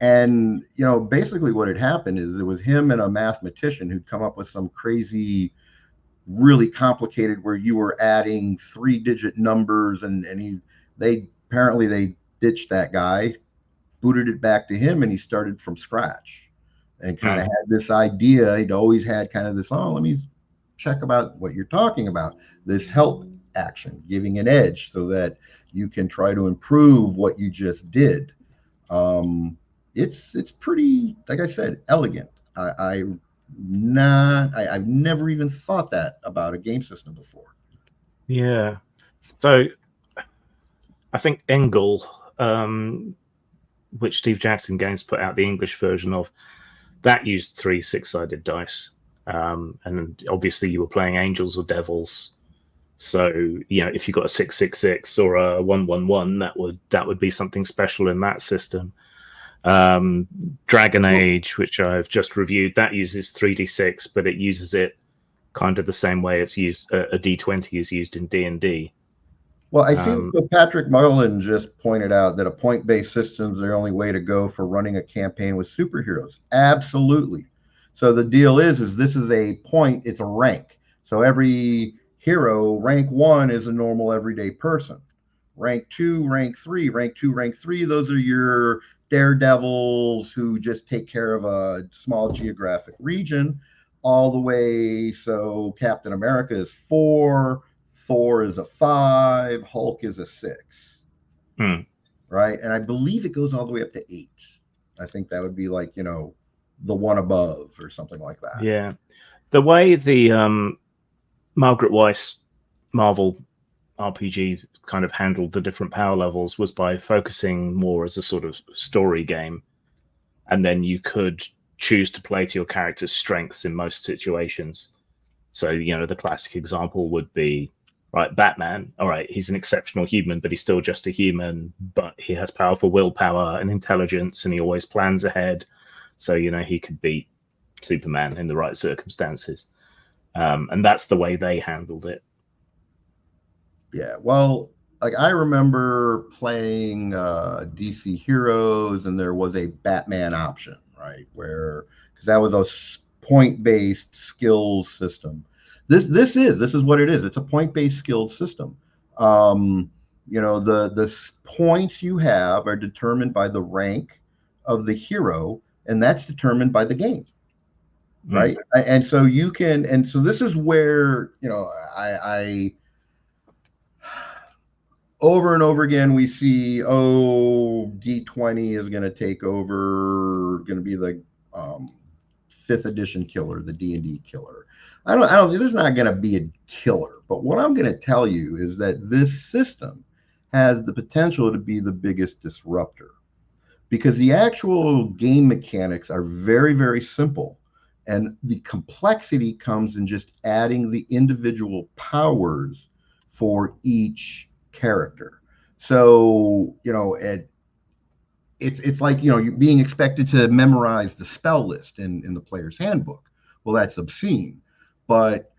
And basically what had happened is it was him and a mathematician who'd come up with some crazy, really complicated, where you were adding 3-digit numbers, and they ditched that guy, booted it back to him, and he started from scratch and kind of had this idea. He'd always had kind of this, let me check about what you're talking about, this help action, giving an edge so that you can try to improve what you just did. It's pretty, like I said, elegant. I've never even thought that about a game system before. Yeah. So I think Engel, which Steve Jackson Games put out the English version of, that used 3 6-sided dice. And obviously you were playing angels or devils. So, if you've got a 666 or a 111, that would be something special in that system. Dragon Age, which I've just reviewed, that uses 3d6, but it uses it kind of the same way it's used. A d20 is used in D&D. Well, I think what Patrick Mullen just pointed out, that a point-based system is the only way to go for running a campaign with superheroes. Absolutely. So the deal is this is a point, it's a rank. So every hero, rank 1 is a normal everyday person. Rank 2, rank 3, rank 2, rank 3, those are your daredevils who just take care of a small geographic region, all the way. So Captain America is 4, Thor is a 5, Hulk is a 6. Right? And I believe it goes all the way up to 8. I think that would be like, the one above or something like that. Yeah. The way the Margaret Weis Marvel RPG kind of handled the different power levels was by focusing more as a sort of story game. And then you could choose to play to your character's strengths in most situations. So, the classic example would be, right, Batman. All right, he's an exceptional human, but he's still just a human, but he has powerful willpower and intelligence, and he always plans ahead. So, he could beat Superman in the right circumstances. And that's the way they handled it. Yeah, well, like I remember playing DC Heroes, and there was a Batman option, right? Because that was a point-based skills system. This is what it is. It's a point-based skills system. The points you have are determined by the rank of the hero, and that's determined by the game, right? And so you can, and so this is where I over and over again we see, D20 is going to take over, going to be the 5th edition killer, the D&D killer. I don't. There's not going to be a killer, but what I'm going to tell you is that this system has the potential to be the biggest disruptor, because the actual game mechanics are very, very simple, and the complexity comes in just adding the individual powers for each character. So it's like you're being expected to memorize the spell list in the player's handbook. Well, that's obscene. But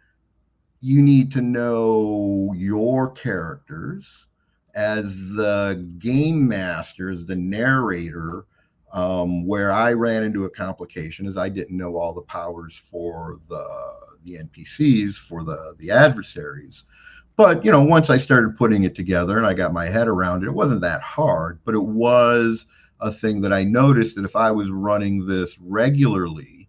you need to know your characters as the game master, as the narrator. Where I ran into a complication is I didn't know all the powers for the NPCs, for the adversaries. But once I started putting it together and I got my head around it, it wasn't that hard. But it was a thing that I noticed that if I was running this regularly,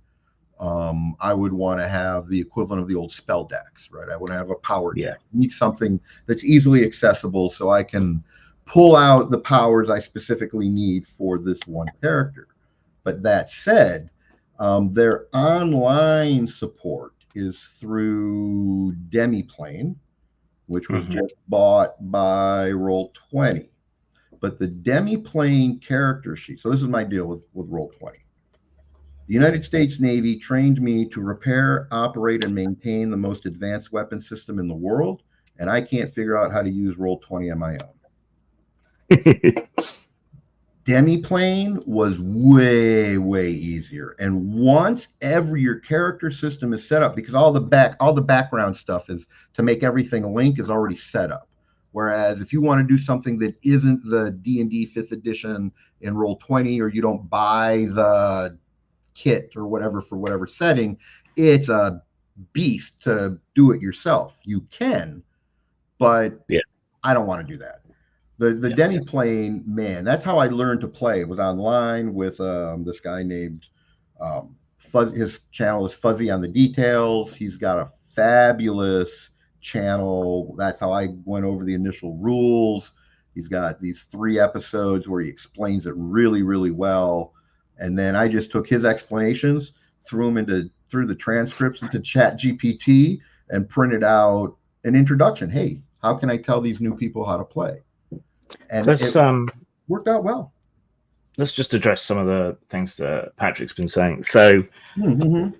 I would want to have the equivalent of the old spell decks, right? I would have a power deck. I need something that's easily accessible so I can pull out the powers I specifically need for this one character. But that said, their online support is through Demiplane, which was just bought by Roll20. But the Demiplane character sheet, so this is my deal with Roll20. The United States Navy trained me to repair, operate, and maintain the most advanced weapon system in the world, and I can't figure out how to use Roll20 on my own. Demiplane was way, way easier. And once your character system is set up, because all the background stuff is to make everything link is already set up. Whereas if you want to do something that isn't the D&D 5th edition in Roll20, or you don't buy the kit or whatever for whatever setting, it's a beast to do it yourself. You can, but I don't want to do that. The Demiplane, man, that's how I learned to play. It was online with this guy named his channel is Fuzzy on the Details. He's got a fabulous channel. That's how I went over the initial rules. He's got these 3 episodes where he explains it really, really well. And then I just took his explanations, threw the transcripts into ChatGPT, and printed out an introduction. Hey, how can I tell these new people how to play? And it worked out well. Let's just address some of the things that Patrick's been saying. So, games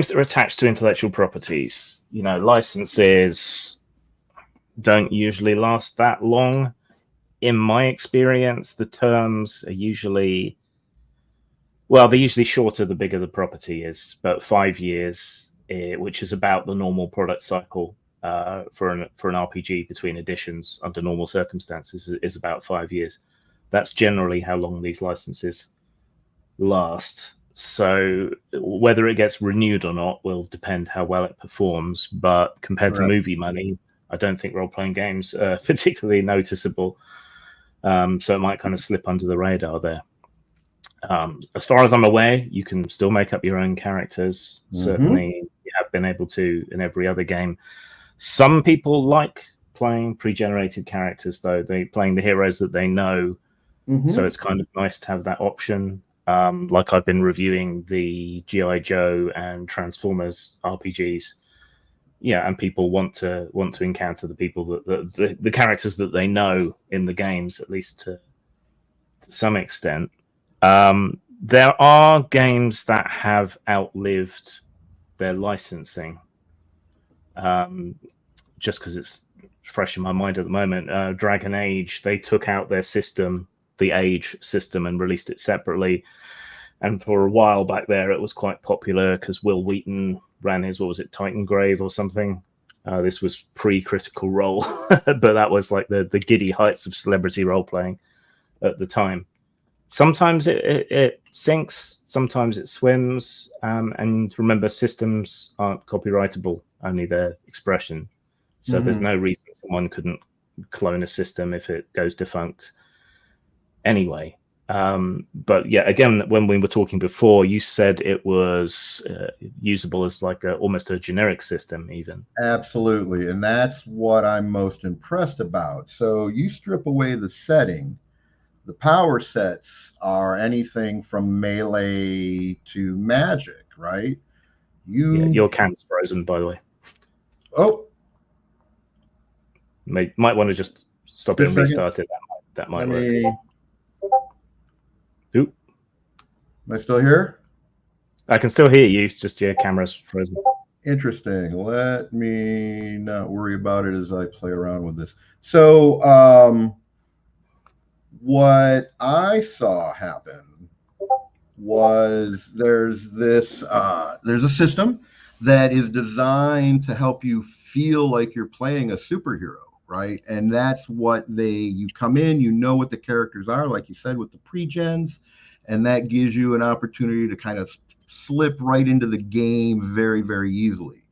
that are attached to intellectual properties, licenses don't usually last that long. In my experience, the terms are usually, they're usually shorter the bigger the property is, but 5 years, which is about the normal product cycle for an RPG between editions under normal circumstances, is about 5 years. That's generally how long these licenses last. So whether it gets renewed or not will depend how well it performs. But compared to movie money, I don't think role-playing games are particularly noticeable. So it might kind of slip under the radar there. As far as I'm aware, you can still make up your own characters. Certainly, you have been able to in every other game. Some people like playing pre-generated characters, though. They're playing the heroes that they know. So it's kind of nice to have that option. Like I've been reviewing the G.I. Joe and Transformers RPGs. Yeah, and people want to encounter the people the characters that they know in the games, at least to some extent. There are games that have outlived their licensing. Just because it's fresh in my mind at the moment, Dragon Age, they took out their system, the Age system, and released it separately. And for a while back there, it was quite popular because Will Wheaton ran his, Titan Grave or something. This was pre-Critical Role, but that was like the giddy heights of celebrity role-playing at the time. Sometimes it sinks, sometimes it swims, and remember, systems aren't copyrightable, only their expression. So there's no reason someone couldn't clone a system if it goes defunct anyway. But yeah, again, when we were talking before, you said it was usable as like almost a generic system even. Absolutely, and that's what I'm most impressed about. So you strip away the setting, the power sets are anything from melee to magic, right? Your cam's frozen, by the way. Oh, might want to just stop it and restart it. That might work. Oop. Am I still here? I can still hear you, just your camera's frozen. Interesting. Let me not worry about it as I play around with this. So what I saw happen was there's a system that is designed to help you feel like you're playing a superhero, right? And that's what you come in, you know what the characters are, like you said, with the pre-gens, and that gives you an opportunity to kind of slip right into the game very, very easily.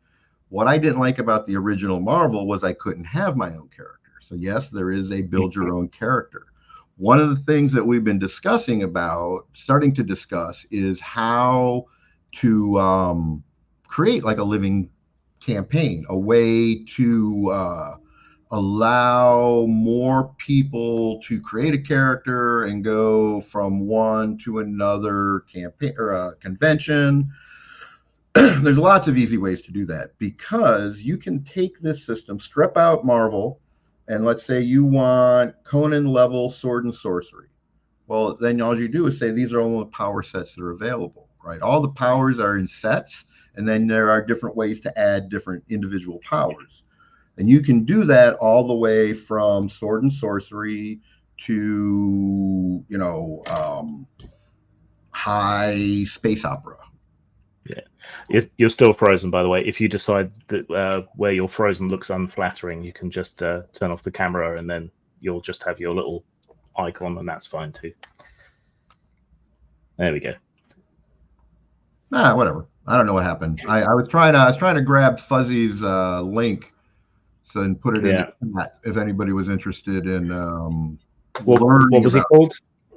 What I didn't like about the original Marvel was I couldn't have my own character. So yes, there is a build your own character. One of the things that we've been starting to discuss, is how to create like a living campaign, a way to allow more people to create a character and go from one to another campaign or convention. There's lots of easy ways to do that, because you can take this system, strip out Marvel, and let's say you want Conan level sword and sorcery. Well, then all you do is say these are all the power sets that are available, right? All the powers are in sets, and then there are different ways to add different individual powers. And you can do that all the way from sword and sorcery to, high space opera. Yeah, you're still frozen, by the way. If you decide that where you're frozen looks unflattering, you can just turn off the camera, and then you'll just have your little icon, and that's fine too. There we go. Whatever. I don't know what happened. I was trying to grab Fuzzy's link and put it in the chat if anybody was interested in learning. What was it called?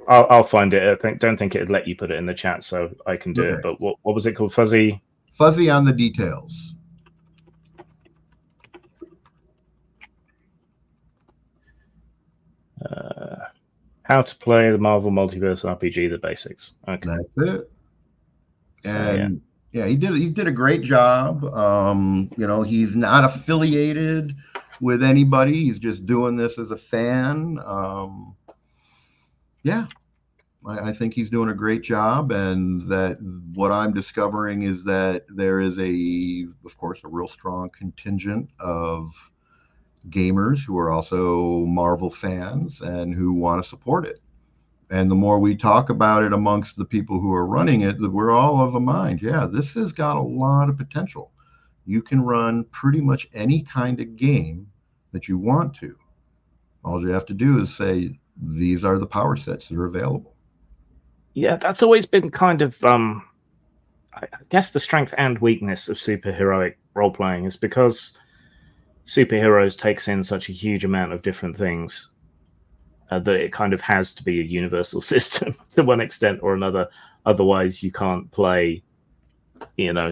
I'll find it. Don't think it'd let you put it in the chat, so I can do it. But what was it called? Fuzzy on the Details. How to play the Marvel Multiverse RPG, the basics. Okay, that's it. And yeah, he did a great job. He's not affiliated with anybody. He's just doing this as a fan. Yeah. I think he's doing a great job, and that what I'm discovering is that there is of course, a real strong contingent of gamers who are also Marvel fans and who want to support it. And the more we talk about it amongst the people who are running it, we're all of a mind. Yeah, this has got a lot of potential. You can run pretty much any kind of game that you want to. All you have to do is say, these are the power sets that are available. Yeah, that's always been kind of, I guess, the strength and weakness of superheroic role playing is because superheroes takes in such a huge amount of different things that it kind of has to be a universal system to one extent or another. Otherwise, you can't play,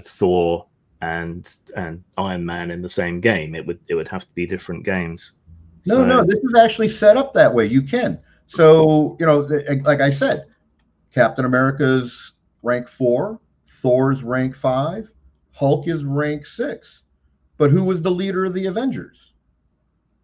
Thor and Iron Man in the same game. It would have to be different games. No, this is actually set up that way. You can. So, like I said, Captain America's rank 4, Thor's rank 5, Hulk is rank 6. But who was the leader of the Avengers?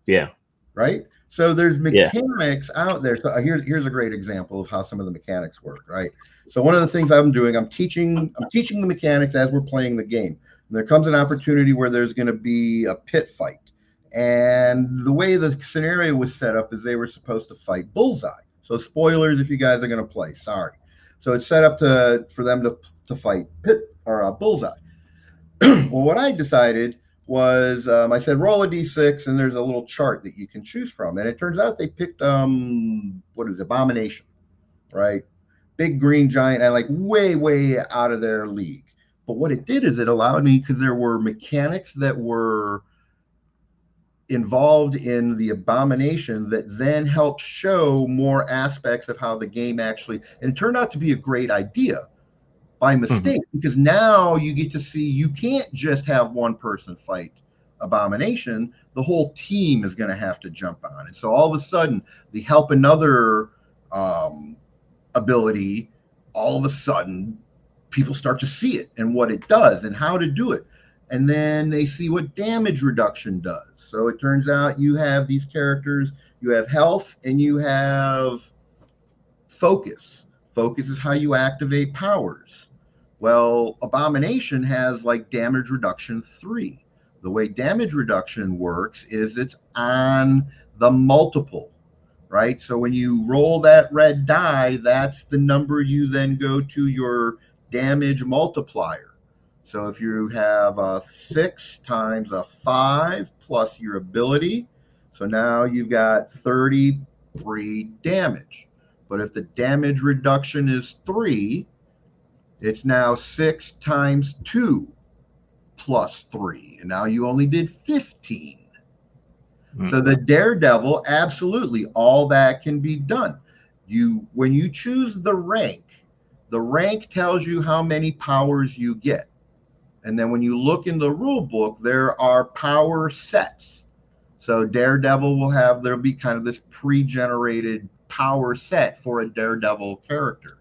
Yeah. Right? So there's mechanics out there. So here's a great example of how some of the mechanics work, right? So one of the things I'm doing, I'm teaching the mechanics as we're playing the game. And there comes an opportunity where there's going to be a pit fight. And the way the scenario was set up is they were supposed to fight Bullseye. So spoilers if you guys are going to play, sorry. So it's set up for them to fight Bullseye. Well, what I decided was I said roll a d6 and there's a little chart that you can choose from, and it turns out they picked Abomination, right? Big green giant, and like way out of their league. But what it did is it allowed me, because there were mechanics that were involved in the Abomination that then helped show more aspects of how the game actually, and it turned out to be a great idea by mistake, because now you get to see you can't just have one person fight Abomination. The whole team is going to have to jump on. And so all of a sudden, the help another ability, all of a sudden, people start to see it and what it does and how to do it. And then they see what damage reduction does. So it turns out you have these characters, you have health and you have focus. Focus is how you activate powers. Well, Abomination has like damage reduction 3. The way damage reduction works is it's on the multiple, right? So when you roll that red die, that's the number you then go to your damage multiplier. So if you have a 6 times a 5 plus your ability, so now you've got 33 damage. But if the damage reduction is 3, it's now 6 times 2 plus 3. And now you only did 15. So the Daredevil, absolutely, all that can be done. When you choose the rank tells you how many powers you get. And then when you look in the rule book, there are power sets. So Daredevil there'll be kind of this pre-generated power set for a Daredevil character.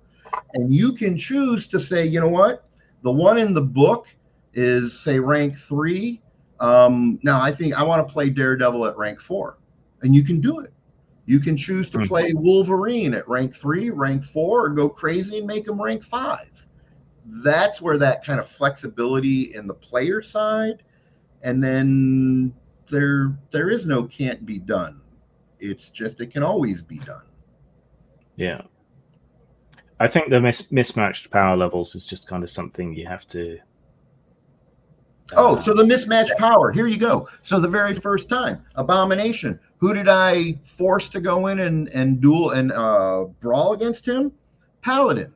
And you can choose to say, you know what? The one in the book is, say, rank 3. Now, I think I want to play Daredevil at rank 4. And you can do it. You can choose to play Wolverine at rank 3, rank 4, or go crazy and make him rank 5. That's where that kind of flexibility in the player side. And then there is no can't be done. It's just it can always be done. Yeah. I think the mismatched power levels is just kind of something you have to. So the mismatched power. Here you go. So the very first time, Abomination. Who did I force to go in and duel and brawl against him? Paladin.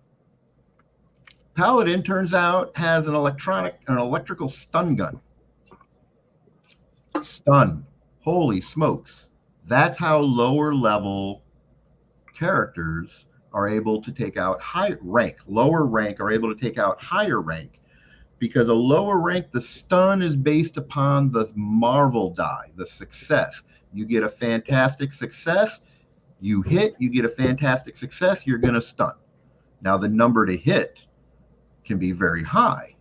Paladin turns out has an electrical stun gun. Stun. Holy smokes. That's how lower level characters are able to take out lower rank are able to take out higher rank, because a lower rank, the stun is based upon the Marvel die, the success. You get a fantastic success, you hit, you get a fantastic success, you're going to stun. Now the number to hit can be very high,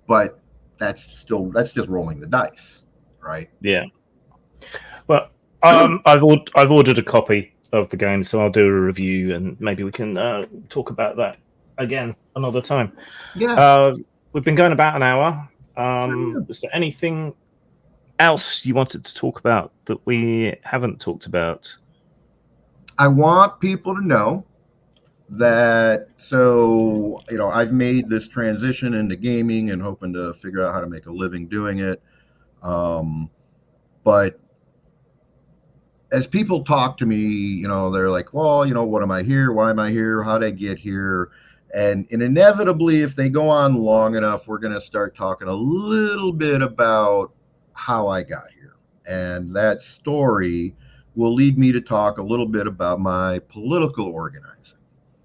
but that's just rolling the dice, right? Yeah. Well, I've ordered a copy of the game, so I'll do a review, and maybe we can talk about that again another time. Yeah. We've been going about an hour. Sure. Is there anything else you wanted to talk about that we haven't talked about? I want people to know that, so, I've made this transition into gaming and hoping to figure out how to make a living doing it. But as people talk to me, they're like, well, what am I here? Why am I here? How did I get here? And inevitably, if they go on long enough, we're going to start talking a little bit about how I got here. And that story will lead me to talk a little bit about my political organizing.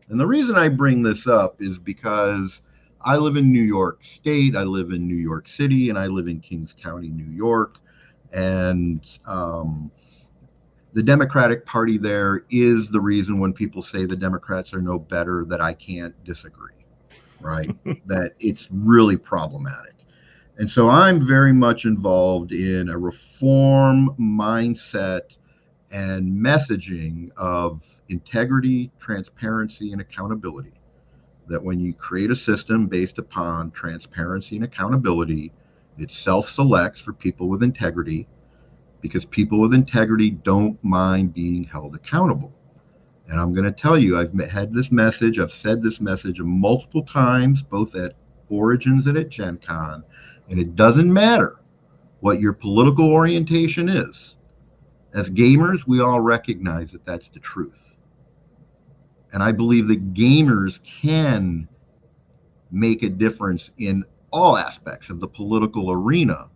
And the reason I bring this up is because I live in New York State, I live in New York City, and I live in Kings County, New York. And the Democratic Party there is the reason when people say the Democrats are no better, that I can't disagree, right? That it's really problematic. And so I'm very much involved in a reform mindset and messaging of integrity, transparency, and accountability. That when you create a system based upon transparency and accountability, it self-selects for people with integrity, because people with integrity don't mind being held accountable. And I'm going to tell you, I've had this message, I've said this message multiple times, both at Origins and at Gencon, and it doesn't matter what your political orientation is. As gamers, we all recognize that that's the truth. And I believe that gamers can make a difference in all aspects of the political arena,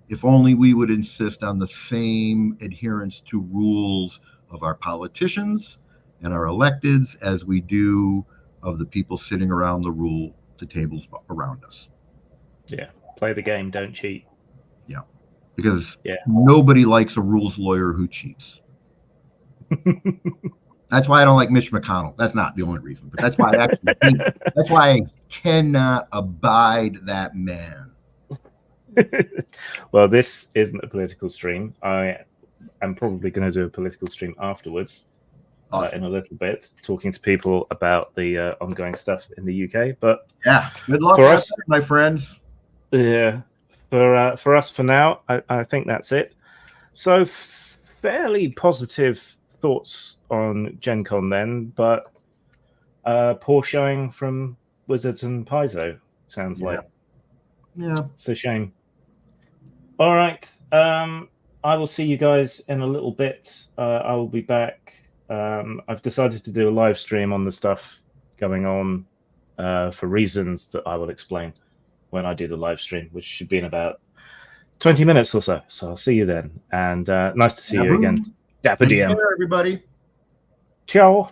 if only we would insist on the same adherence to rules of our politicians and our electeds as we do of the people sitting around the tables around us. Yeah, play the game, don't cheat. Yeah, because nobody likes a rules lawyer who cheats. That's why I don't like Mitch McConnell. That's not the only reason, but that's why I actually that's why I cannot abide that man. Well, this isn't a political stream. I am probably going to do a political stream afterwards, Awesome. in a little bit, talking to people about the ongoing stuff in the UK. But yeah, good luck for us, my friends. Yeah, for us for now, I think that's it. So fairly positive thoughts on Gen Con then, but poor showing from Wizards and Paizo, sounds like. Yeah. It's a shame. All right. I will see you guys in a little bit. I will be back. I've decided to do a live stream on the stuff going on for reasons that I will explain when I do the live stream, which should be in about 20 minutes or so. So I'll see you then. And nice to see you again. Dapper DM. Take care, everybody. Ciao.